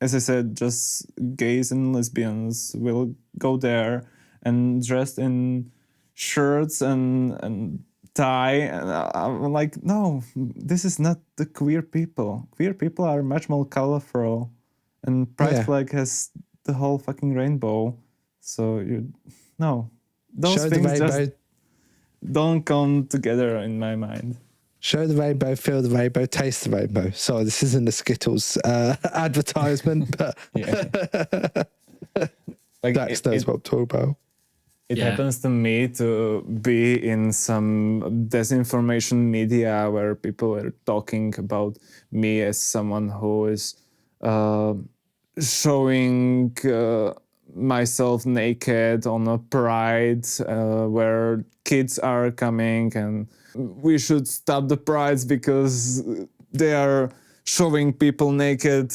A: as I said, just gays and lesbians will go there and dressed in shirts and tie. And I'm like, no, this is not the queer people. Queer people are much more colorful. And pride flag has the whole fucking rainbow. So those
C: Show
A: things just don't come together in my mind.
C: Show the rainbow, feel the rainbow, taste the rainbow. Sorry, this isn't a Skittles advertisement, but
A: Yeah. Like
C: Dax knows what I'm talking about.
A: It
B: Yeah.
A: happens to me to be in some disinformation media where people are talking about me as someone who is showing myself naked on a pride where kids are coming and we should stop the prides because they are showing people naked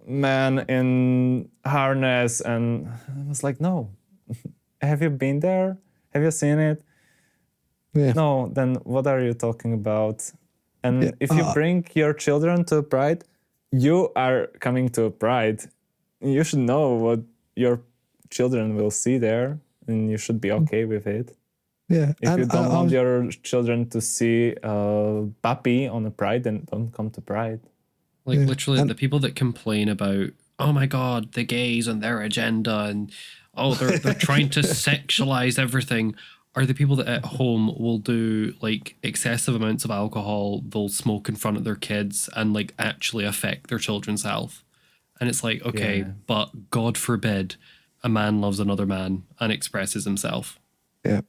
A: men in harness. And I was like, no. Have you been there? Have you seen it?
C: Yeah.
A: No, then what are you talking about? And
C: Yeah.
A: if you bring your children to Pride, you are coming to Pride. You should know what your children will see there, and you should be okay with it.
C: Yeah.
A: If
C: And
A: you don't
C: I
A: want
C: was-
A: your children to see a puppy on a Pride, then don't come to Pride.
B: Like literally
C: And-
B: the people that complain about, oh my God, the gays and their agenda and oh, they're trying to sexualize everything are the people that at home will do like excessive amounts of alcohol. They'll smoke in front of their kids and like actually affect their children's health. And it's like, okay,
A: Yeah.
B: but God forbid a man loves another man and expresses himself.
C: Yeah.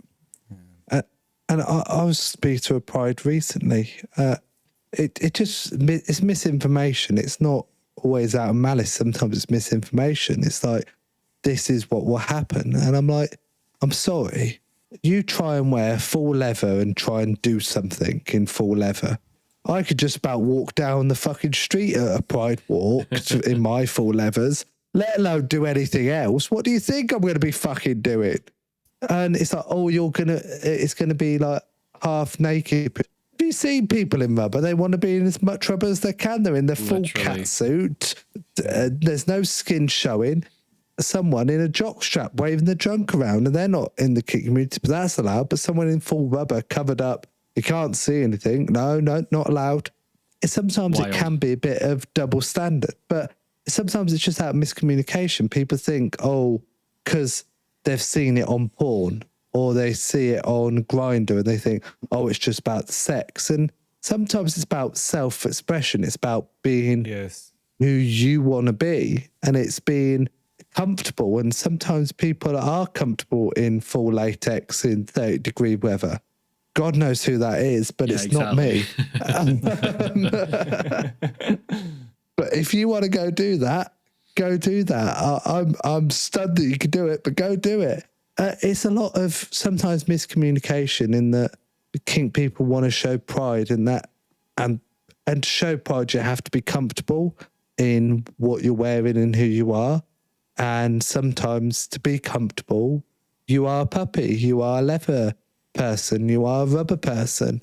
C: And I was speaking to a pride recently. It's misinformation. It's not always out of malice. Sometimes it's misinformation. It's like, this is what will happen. And I'm like, I'm sorry. You try and wear full leather and try and do something in full leather. I could just about walk down the fucking street at a pride walk in my full leathers, let alone do anything else. What do you think I'm going to be fucking doing? And it's like, oh, it's going to be like half naked. Have you seen people in rubber? They want to be in as much rubber as they can. They're in their full
B: Literally.
C: cat suit. There's no skin showing. Someone in a jockstrap waving the junk around, and they're not in the kink community, but that's allowed. But someone in full rubber, covered up, you can't see anything. No, not allowed. Sometimes
B: Wild.
C: it can be a bit of double standard, but sometimes it's just out of miscommunication. People think, oh, because they've seen it on porn or they see it on Grindr and they think, oh, it's just about sex. And sometimes it's about self-expression. It's about being
A: Yes.
C: who you want to be, and it's being comfortable. And sometimes people are comfortable in full latex in 30-degree weather. God knows who that is, but
B: Yeah,
C: it's not me. But if you want to go do that, go do that. I'm stunned that you can do it, but go do it. It's a lot of sometimes miscommunication in that kink people want to show pride in that, and to show pride you have to be comfortable in what you're wearing and who you are. And sometimes to be comfortable, you are a puppy, you are a leather person, you are a rubber person.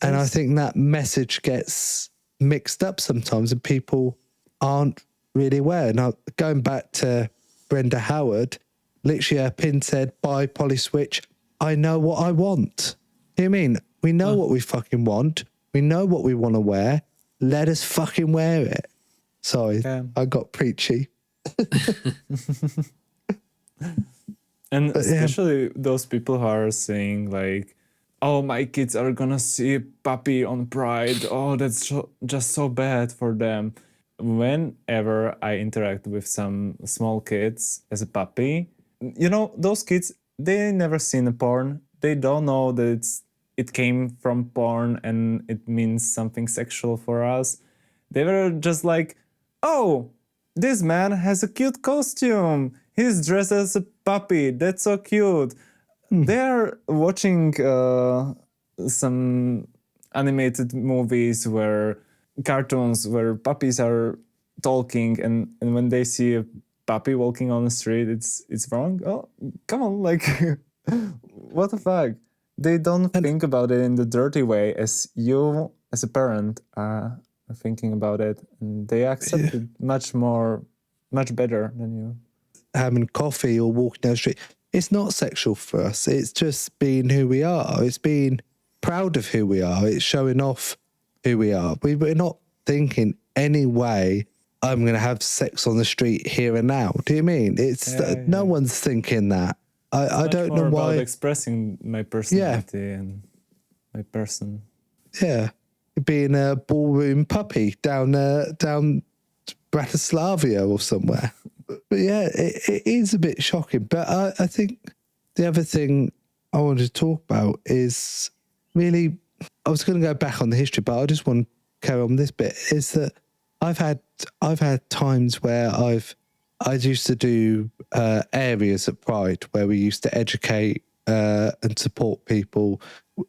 C: And I think that message gets mixed up sometimes and people aren't really aware. Now, going back to Brenda Howard, literally her pin said, "Buy Polly Switch, I know what I want." You know what I mean? We know what we fucking want. We know what we want to wear. Let us fucking wear it. Sorry,
A: Yeah.
C: I got preachy.
A: And
C: yeah.
A: especially those people who are saying like, oh, my kids are gonna see a puppy on Pride. Oh, that's just so bad for them. Whenever I interact with some small kids as a puppy, you know, those kids, they never seen a porn. They don't know that it came from porn and it means something sexual for us. They were just like, oh, this man has a cute costume. He's dressed as a puppy. That's so cute. They're watching some animated movies cartoons where puppies are talking, and when they see a puppy walking on the street, it's wrong. Oh, come on, like, what the fuck? They don't think about it in the dirty way as you, as a parent, are thinking about it, and they accept it much better than you.
C: Having coffee or walking down the street, it's not sexual for us. It's just being who we are. It's being proud of who we are. It's showing off who we are. We're not thinking any way, I'm going to have sex on the street here and now. Do you mean? It's no one's thinking that. I don't know why.
A: About expressing my personality and my person.
C: Yeah, being a ballroom puppy down Bratislava or somewhere. But yeah, it is a bit shocking. But I think the other thing I wanted to talk about is really, I was going to go back on the history, but I just want to carry on this bit, is that I've had times where I used to do areas at Pride where we used to educate and support people.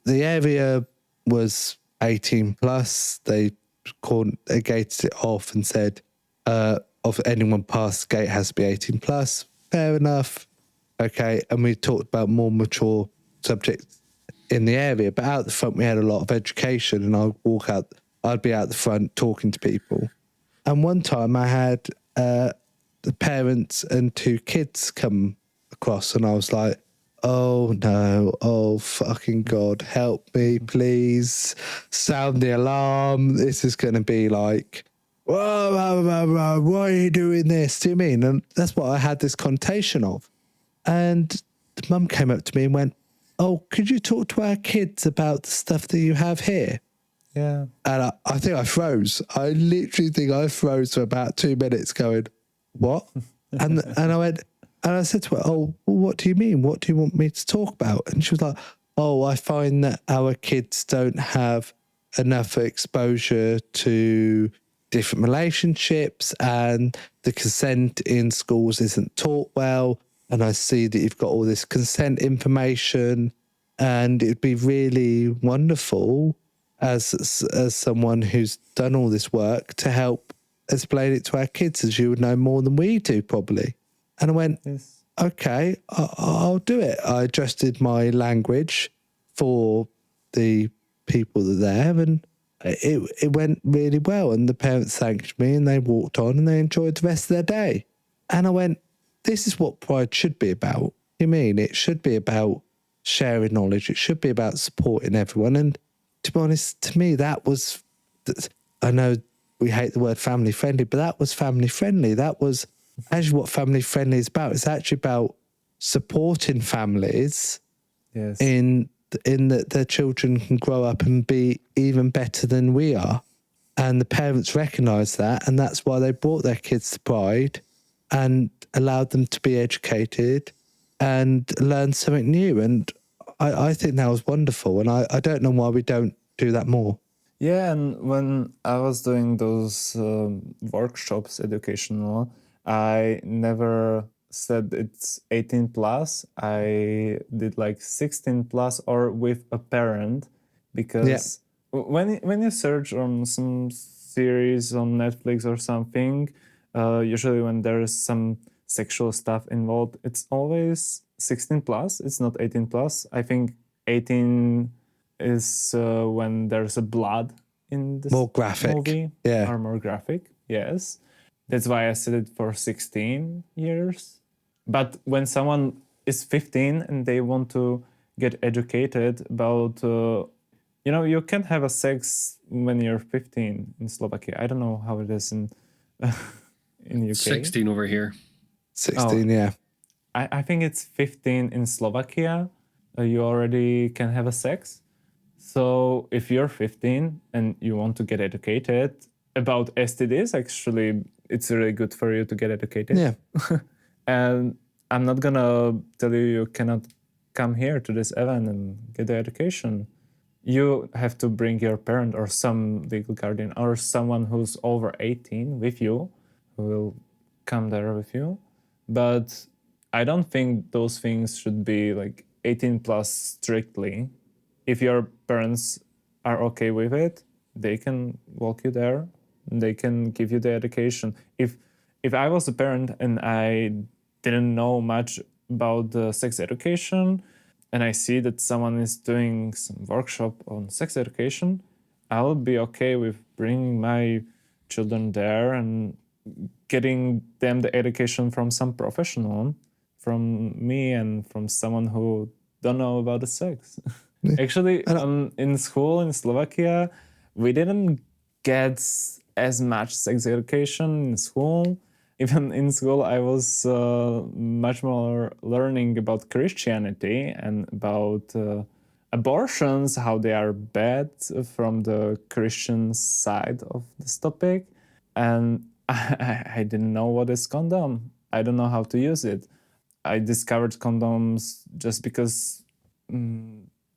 C: The area was 18 plus. They gated it off and said, of anyone past the gate has to be 18 plus. Fair enough. Okay. And we talked about more mature subjects in the area, but out the front we had a lot of education, and I'd be out the front talking to people. And one time I had the parents and two kids come across, and I was like, oh no, oh fucking God, help me, please. Sound the alarm. This is going to be like, whoa, whoa, whoa, whoa, why are you doing this? Do you mean? And that's what I had this connotation of. And the mum came up to me and went, oh, could you talk to our kids about the stuff that you have here?
A: Yeah.
C: And I think I froze. I literally think I froze for about 2 minutes going, what? and I went, and I said to her, oh, well, what do you mean? What do you want me to talk about? And she was like, oh, I find that our kids don't have enough exposure to different relationships, and the consent in schools isn't taught well. And I see that you've got all this consent information, and it'd be really wonderful as someone who's done all this work to help explain it to our kids, as you would know more than we do probably. And I went,
A: Yes.
C: okay, I'll do it. I adjusted my language for the people that are there, and it went really well. And the parents thanked me, and they walked on, and they enjoyed the rest of their day. And I went, this is what Pride should be about. You mean it should be about sharing knowledge. It should be about supporting everyone. And to be honest, to me, that was, I know we hate the word family friendly, but that was family friendly. That was actually what family friendly is about. It's actually about supporting families
A: Yes.
C: in that their children can grow up and be even better than we are. And the parents recognise that, and that's why they brought their kids to Pride and allowed them to be educated and learn something new. And I think that was wonderful. And I don't know why we don't do that more.
A: Yeah, and when I was doing those workshops, educational, I never said it's 18 plus. I did like 16 plus or with a parent, because when you search on some series on Netflix or something, usually when there is some sexual stuff involved, it's always 16 plus. It's not 18 plus. I think 18 is when there's a blood in this
C: More graphic.
A: movie.
C: Yeah.
A: Or more graphic, yes. That's why I set it for 16 years. But when someone is 15 and they want to get educated about, you can have a sex when you're 15 in Slovakia. I don't know how it is in UK.
B: 16 over here.
C: 16, yeah.
A: I think it's 15 in Slovakia. You already can have a sex. So if you're 15 and you want to get educated about STDs, actually, it's really good for you to get educated.
C: Yeah.
A: And I'm not gonna tell you cannot come here to this event and get the education. You have to bring your parent or some legal guardian or someone who's over 18 with you, who will come there with you. But I don't think those things should be like 18 plus strictly. If your parents are okay with it, they can walk you there. They can give you the education. If I was a parent and I didn't know much about the sex education, and I see that someone is doing some workshop on sex education, I'll be okay with bringing my children there and getting them the education from some professional, from me and from someone who don't know about the sex. Actually, in school in Slovakia, we didn't get as much sex education in school. Even in school, I was much more learning about Christianity and about abortions, how they are bad from the Christian side of this topic. And I didn't know what is condom. I don't know how to use it. I discovered condoms just because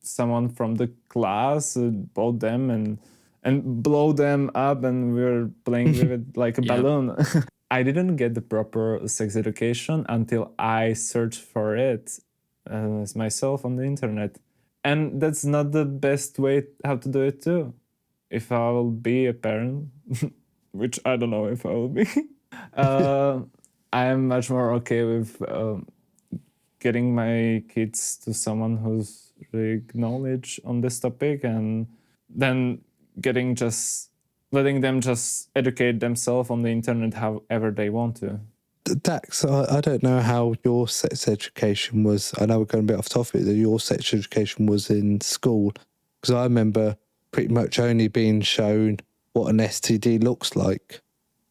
A: someone from the class bought them and blow them up, and we were playing with it like a balloon. I didn't get the proper sex education until I searched for it myself on the internet. And that's not the best way how to do it too. If I will be a parent, which I don't know if I will be, I am much more okay with getting my kids to someone who's really knowledge on this topic, and then letting them just educate themselves on the internet however they want to.
C: Dax, I don't know how your sex education was. I know we're going a bit off topic, that your sex education was in school, because I remember pretty much only being shown what an STD looks like.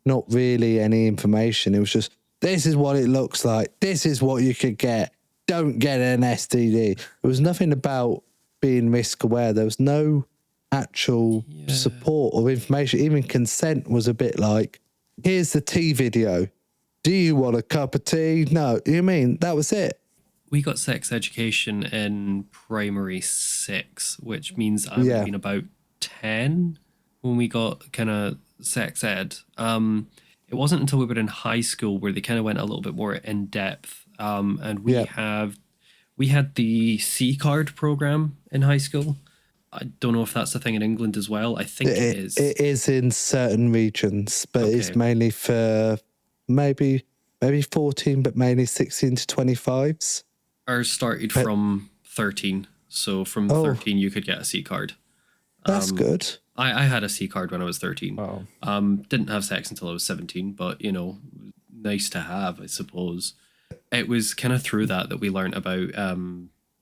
C: Not really any information. It was just, this is what it looks like. This is what you could get. Don't get an STD. There was nothing about being risk aware. There was no actual support or information. Even consent was a bit like, here's the tea video. Do you want a cup of tea? No. You mean that was it?
B: We got sex education in primary 6, which means I would have been about 10 when we got kind of sex ed. It wasn't until we were in high school where they kind of went a little bit more in depth. And we had the C card program in high school. I don't know if that's a thing in England as well. I think it is.
C: It is in certain regions, but it's mainly for maybe 14, but mainly 16 to 25s.
B: Ours started from 13. So from 13, you could get a C card.
C: That's good.
B: I had a C card when I was 13.
A: Wow.
B: Didn't have sex until I was 17, but, you know, nice to have, I suppose. It was kind of through that we learned about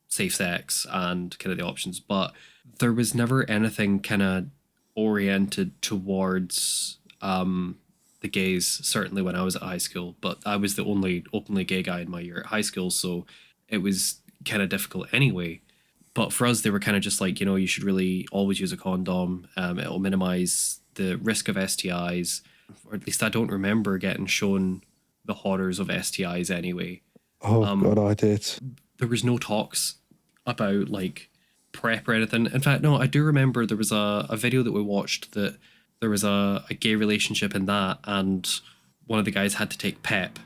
B: safe sex and kind of the options, but there was never anything kind of oriented towards the gays, certainly when I was at high school, but I was the only openly gay guy in my year at high school, so it was kind of difficult anyway. But for us, they were kind of just like, you know, you should really always use a condom. It'll minimize the risk of STIs, or at least I don't remember getting shown the horrors of STIs anyway.
C: God, I did.
B: There was no talks about like PrEP or anything. In fact, no, I do remember there was a video that we watched that there was a gay relationship in that, and one of the guys had to take PEP.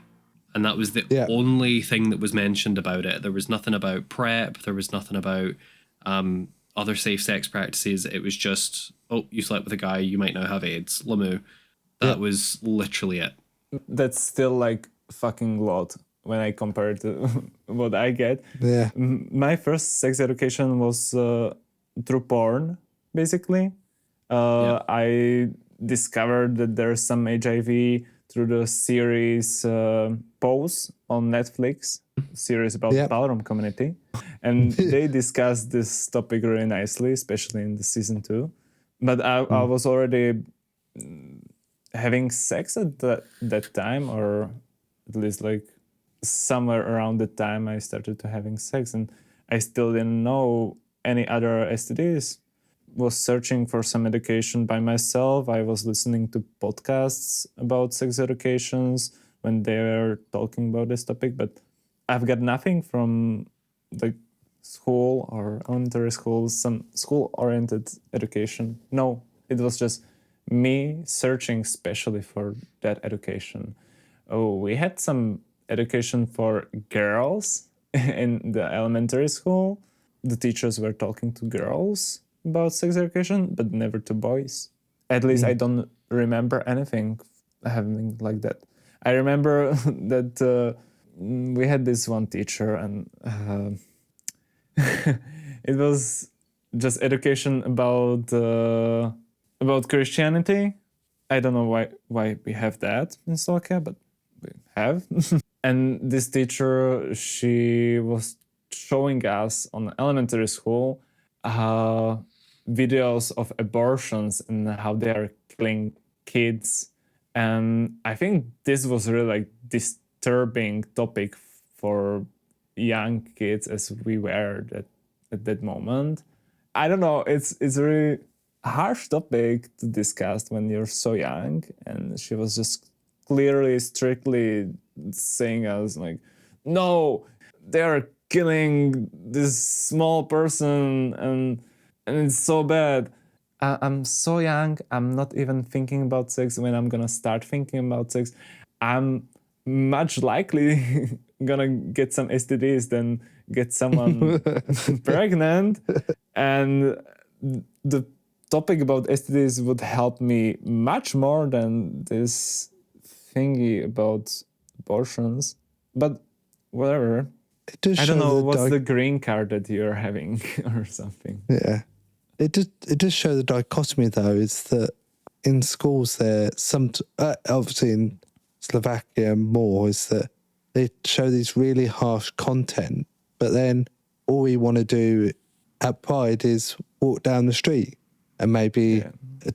B: And that was the only thing that was mentioned about it. There was nothing about PrEP. There was nothing about other safe sex practices. It was just, oh, you slept with a guy, you might now have AIDS. Lamu. That was literally it.
A: That's still like fucking lot when I compare it to what I get.
C: Yeah.
A: My first sex education was through porn, basically. I discovered that there's some HIV through the series Pose on Netflix, series about the ballroom community. And they discussed this topic really nicely, especially in the season 2. But I was already having sex at that time, or at least like somewhere around the time I started to having sex, and I still didn't know any other STDs. Was searching for some education by myself. I was listening to podcasts about sex educations when they were talking about this topic, but I've got nothing from like school or elementary school, some school-oriented education. No, it was just me searching specially for that education. Oh, we had some education for girls in the elementary school. The teachers were talking to girls about sex education, but never to boys. At least I don't remember anything having like that. I remember that we had this one teacher, and it was just education about Christianity. I don't know why we have that in Slovakia, but we have. And this teacher, she was showing us on elementary school videos of abortions and how they are killing kids. And I think this was really like disturbing topic for young kids as we were at that moment. I don't know, it's a really harsh topic to discuss when you're so young. And she was just clearly, strictly saying us like, no, they're killing this small person, and it's so bad. I'm so young. I'm not even thinking about sex. When I'm gonna start thinking about sex, I'm much likely gonna get some STDs than get someone pregnant. And the topic about STDs would help me much more than this thingy about abortions. But whatever.
C: It does
A: I don't
C: show
A: know
C: the
A: what's the green card that you're having or something.
C: Yeah. It does show the dichotomy, though, is that in schools there, obviously in Slovakia more, is that they show these really harsh content, but then all we want to do at Pride is walk down the street and maybe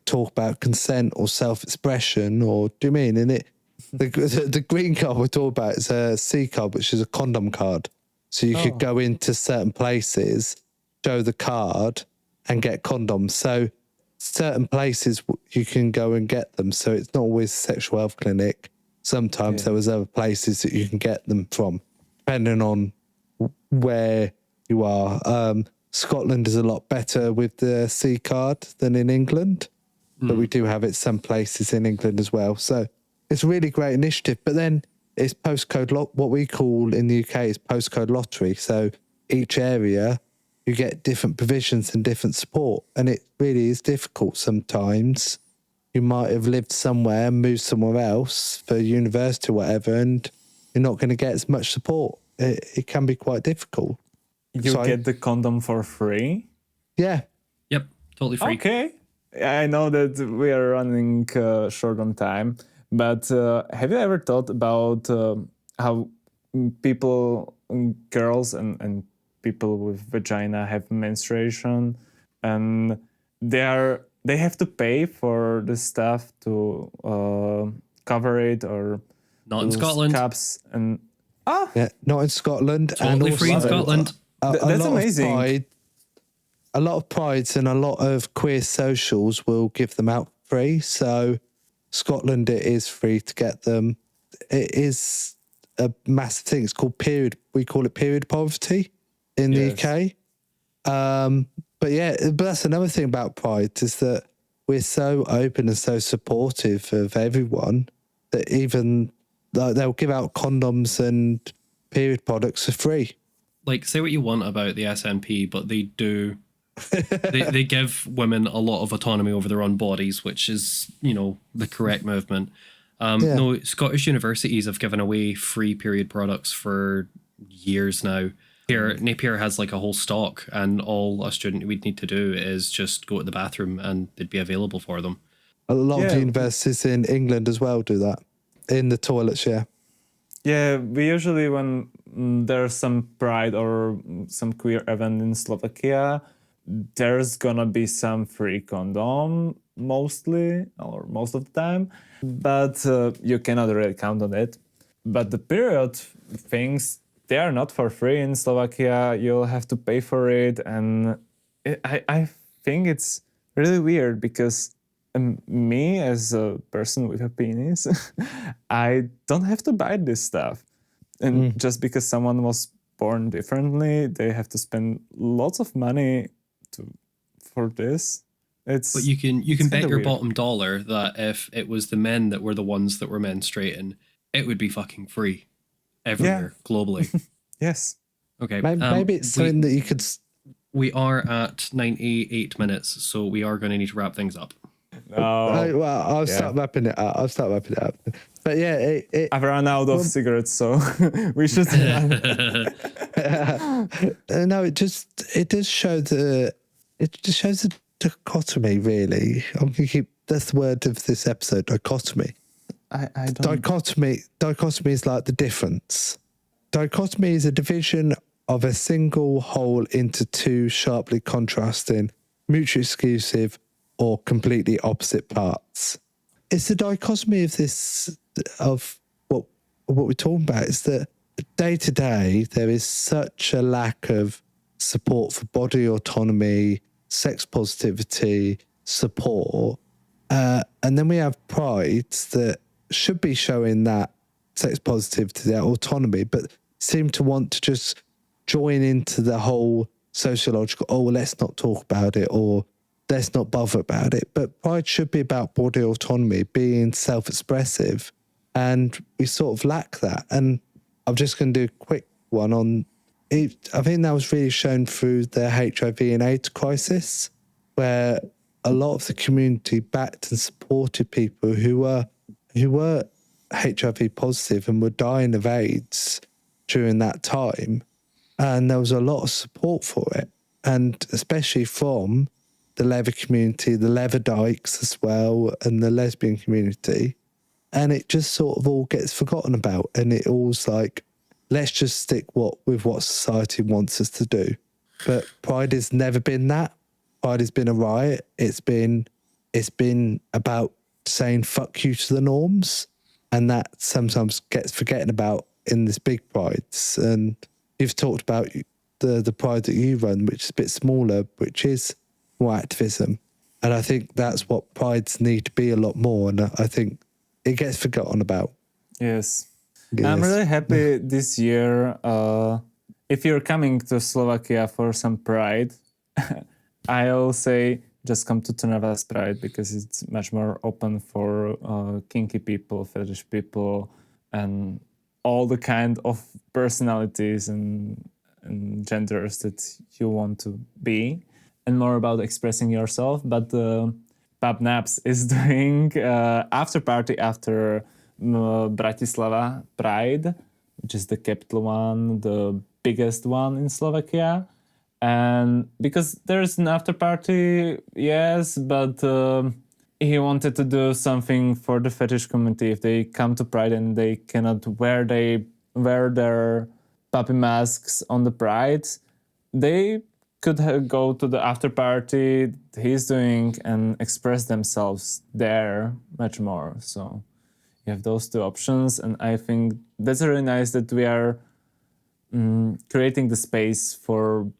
C: talk about consent or self-expression, or do you mean? And the green card we're talking about is a C card, which is a condom card. So you could go into certain places, show the card, and get condoms. So certain places you can go and get them. So it's not always a sexual health clinic. Sometimes there was other places that you can get them from, depending on where you are. Scotland is a lot better with the C card than in England, but we do have it some places in England as well. So it's a really great initiative. But then it's postcode what we call in the UK is postcode lottery. So each area you get different provisions and different support, and it really is difficult sometimes. You might have lived somewhere, moved somewhere else for university or whatever, and you're not going to get as much support. It can be quite difficult.
A: You get the condom for free?
C: Yeah.
B: Yep, totally free.
A: Okay. I know that we are running short on time, but have you ever thought about how people, girls and people with vagina have menstruation, and they have to pay for the stuff to cover it, or
B: Not in Scotland.
A: Cups and
C: Yeah, not in Scotland.
B: Totally
C: and
B: free in
C: also,
B: Scotland.
A: That's amazing.
C: A lot of prides and a lot of queer socials will give them out free. So Scotland, it is free to get them. It is a massive thing. It's called we call it period poverty in the UK. But that's another thing about Pride, is that we're so open and so supportive of everyone that even they'll give out condoms and period products for free.
B: Like, say what you want about the SNP, but they do. they give women a lot of autonomy over their own bodies, which is, the correct movement. No, Scottish universities have given away free period products for years now. Napier has like a whole stock, and all a student would need to do is just go to the bathroom and they'd be available for them.
C: A lot of universities in England as well do that in the toilets.
A: Yeah, we usually, when there's some Pride or some queer event in Slovakia, there's gonna be some free condom mostly, or most of the time, but you cannot really count on it. But the period things, they are not for free in Slovakia. You'll have to pay for it, and I think it's really weird because me as a person with a penis, I don't have to buy this stuff. And just because someone was born differently, they have to spend lots of money for this.
B: But you can bet your bottom dollar that if it was the men that were the ones that were menstruating, it would be fucking free everywhere globally.
A: Yes.
B: Okay.
C: Maybe it's something that you could.
B: We are at 98 minutes, so we are going to need to wrap things up.
C: I'll start wrapping it up. But yeah,
A: I've run out of cigarettes, so we should.
C: No, it does show the dichotomy. Really, I'm gonna keep. That's the word of this episode. Dichotomy.
A: I don't.
C: Dichotomy is like the difference. Dichotomy is a division of a single whole into two sharply contrasting, mutually exclusive, or completely opposite parts. It's the dichotomy of this, of what we're talking about, is that day to day there is such a lack of support for body autonomy, sex positivity, support, and then we have prides that should be showing that sex positivity, that autonomy, but seem to want to just join into the whole sociological, oh, let's not talk about it, or let's not bother about it. But pride should be about body autonomy, being self-expressive, and we sort of lack that. And I'm just going to do a quick one on it. I think that was really shown through the HIV and AIDS crisis, where a lot of the community backed and supported people who were HIV positive and were dying of AIDS during that time. And there was a lot of support for it. And especially from the leather community, the leather dykes as well, and the lesbian community. And it just sort of all gets forgotten about. And it all's like, let's just stick with what society wants us to do. But pride has never been that. Pride has been a riot. It's been about saying fuck you to the norms. And that sometimes gets forgotten about in this big prides. And you've talked about the pride that you run, which is a bit smaller, which is more activism. And I think that's what prides need to be a lot more. And I think it gets forgotten about.
A: Yes. I'm really happy this year. If you're coming to Slovakia for some pride, I'll say just come to Trnava's pride, because it's much more open for kinky people, fetish people, and all the kind of personalities and genders that you want to be, and more about expressing yourself. But Pub Naps is doing after party after Bratislava Pride, which is the capital one, the biggest one in Slovakia. And because there's an after party, yes, but he wanted to do something for the fetish community. If they come to Pride and they cannot wear their puppy masks on the Pride, they could go to the after party he's doing and express themselves there much more. So you have those two options, and I think that's really nice that we are creating the space for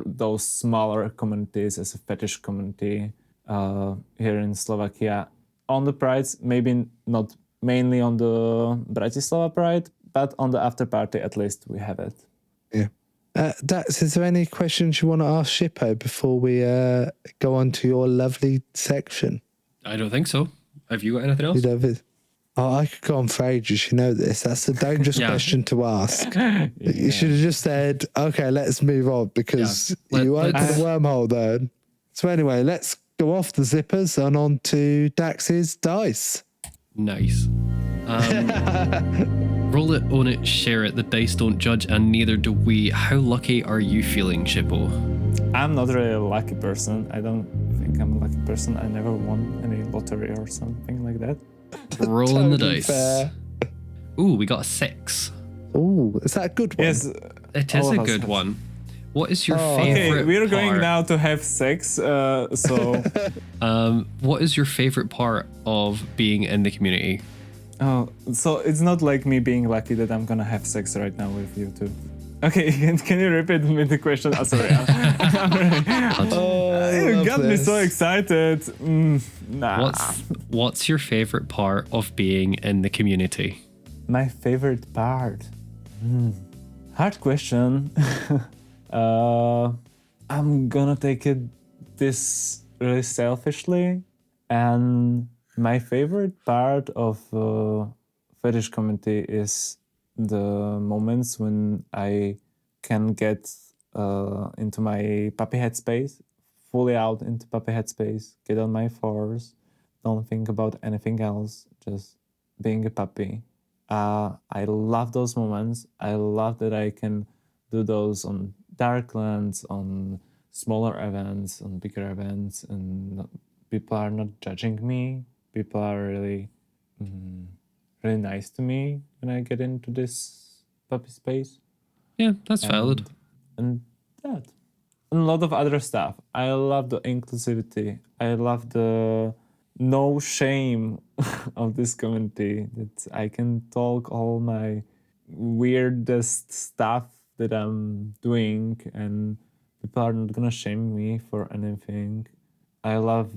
A: those smaller communities as a fetish community here in Slovakia on the prides, maybe not mainly on the Bratislava Pride, but on the after party at least we have it.
C: Yeah. Dax, is there any questions you want to ask Shippo before we go on to your lovely section?
B: I don't think so. Have you got anything else?
C: I could go on for ages, you know this. That's a dangerous question to ask. Yeah. You should have just said, okay, let's move on, because you opened a wormhole there. So anyway, let's go off the zippers and on to Dax's dice.
B: Nice. Roll it, own it, share it. The dice don't judge, and neither do we. How lucky are you feeling, Shippo?
A: I'm not really a lucky person. I don't think I'm a lucky person. I never won any lottery or something like that.
B: Rolling the dice.
C: Fair.
B: Ooh, we got a 6.
C: Ooh, is that a good one?
A: Yes,
B: it is a good one. What is your favorite
A: Okay, we're
B: part?
A: going now to have sex, so...
B: what is your favorite part of being in the community?
A: Oh, so it's not like me being lucky that I'm gonna have sex right now with you two. Okay, can you repeat me the question? Oh, sorry. You got me so excited. Nah.
B: What's your favorite part of being in the community?
A: My favorite part? Hard question. I'm gonna take it this really selfishly, and my favorite part of fetish community is the moments when I can get into my puppy headspace, fully out into puppy headspace, get on my fours, don't think about anything else, just being a puppy. I love those moments. I love that I can do those on Darklands, on smaller events, on bigger events, and people are not judging me. People are really really nice to me when I get into this puppy space.
B: Yeah, that's valid.
A: And that. And a lot of other stuff. I love the inclusivity. I love the no shame of this community. That I can talk all my weirdest stuff that I'm doing and people are not gonna shame me for anything. I love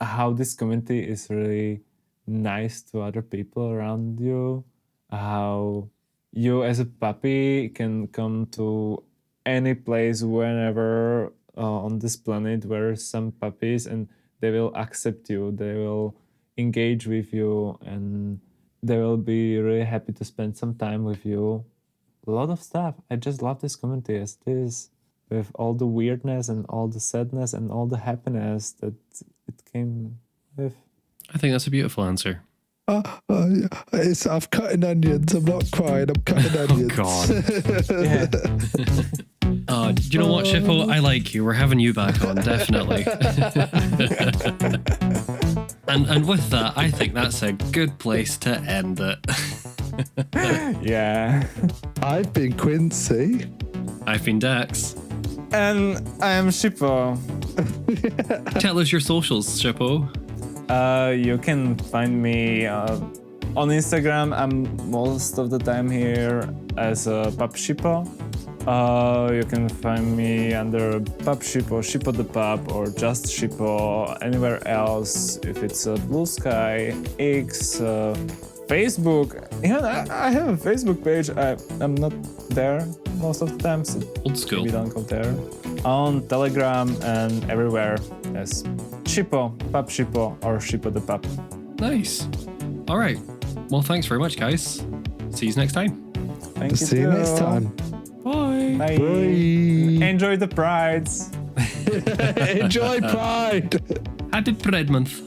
A: how this community is really nice to other people around you, how you as a puppy can come to any place whenever on this planet where some puppies, and they will accept you, they will engage with you, and they will be really happy to spend some time with you. A lot of stuff. I just love this community as it is, with all the weirdness and all the sadness and all the happiness that it came with.
B: I think that's a beautiful answer.
C: I'm cutting onions. I'm not crying. I'm cutting onions.
B: God.
A: Yeah.
B: Do you know what, Shippo? I like you. We're having you back on, definitely. and with that, I think that's a good place to end it.
A: Yeah.
C: I've been Quincy.
B: I've been Dax.
A: And I am Shippo.
B: Tell us your socials, Shippo.
A: You can find me on Instagram. I'm most of the time here as a Pup Shippo. You can find me under Pup Shippo, Shippo the Pup, or just Shippo. Anywhere else, if it's Blue Sky, X, Facebook. Even I have a Facebook page. I'm not there most of the time, so
B: Old school.
A: maybe don't go there. On Telegram and everywhere as Shippo, Pup Shippo, or Shippo the Pup.
B: Nice. All right. Well, thanks very much, guys. See you next time.
A: Thank you.
C: See you next time.
B: Bye.
A: Bye.
C: Bye.
A: Enjoy the prides.
C: Enjoy Pride.
B: Happy Pride Month.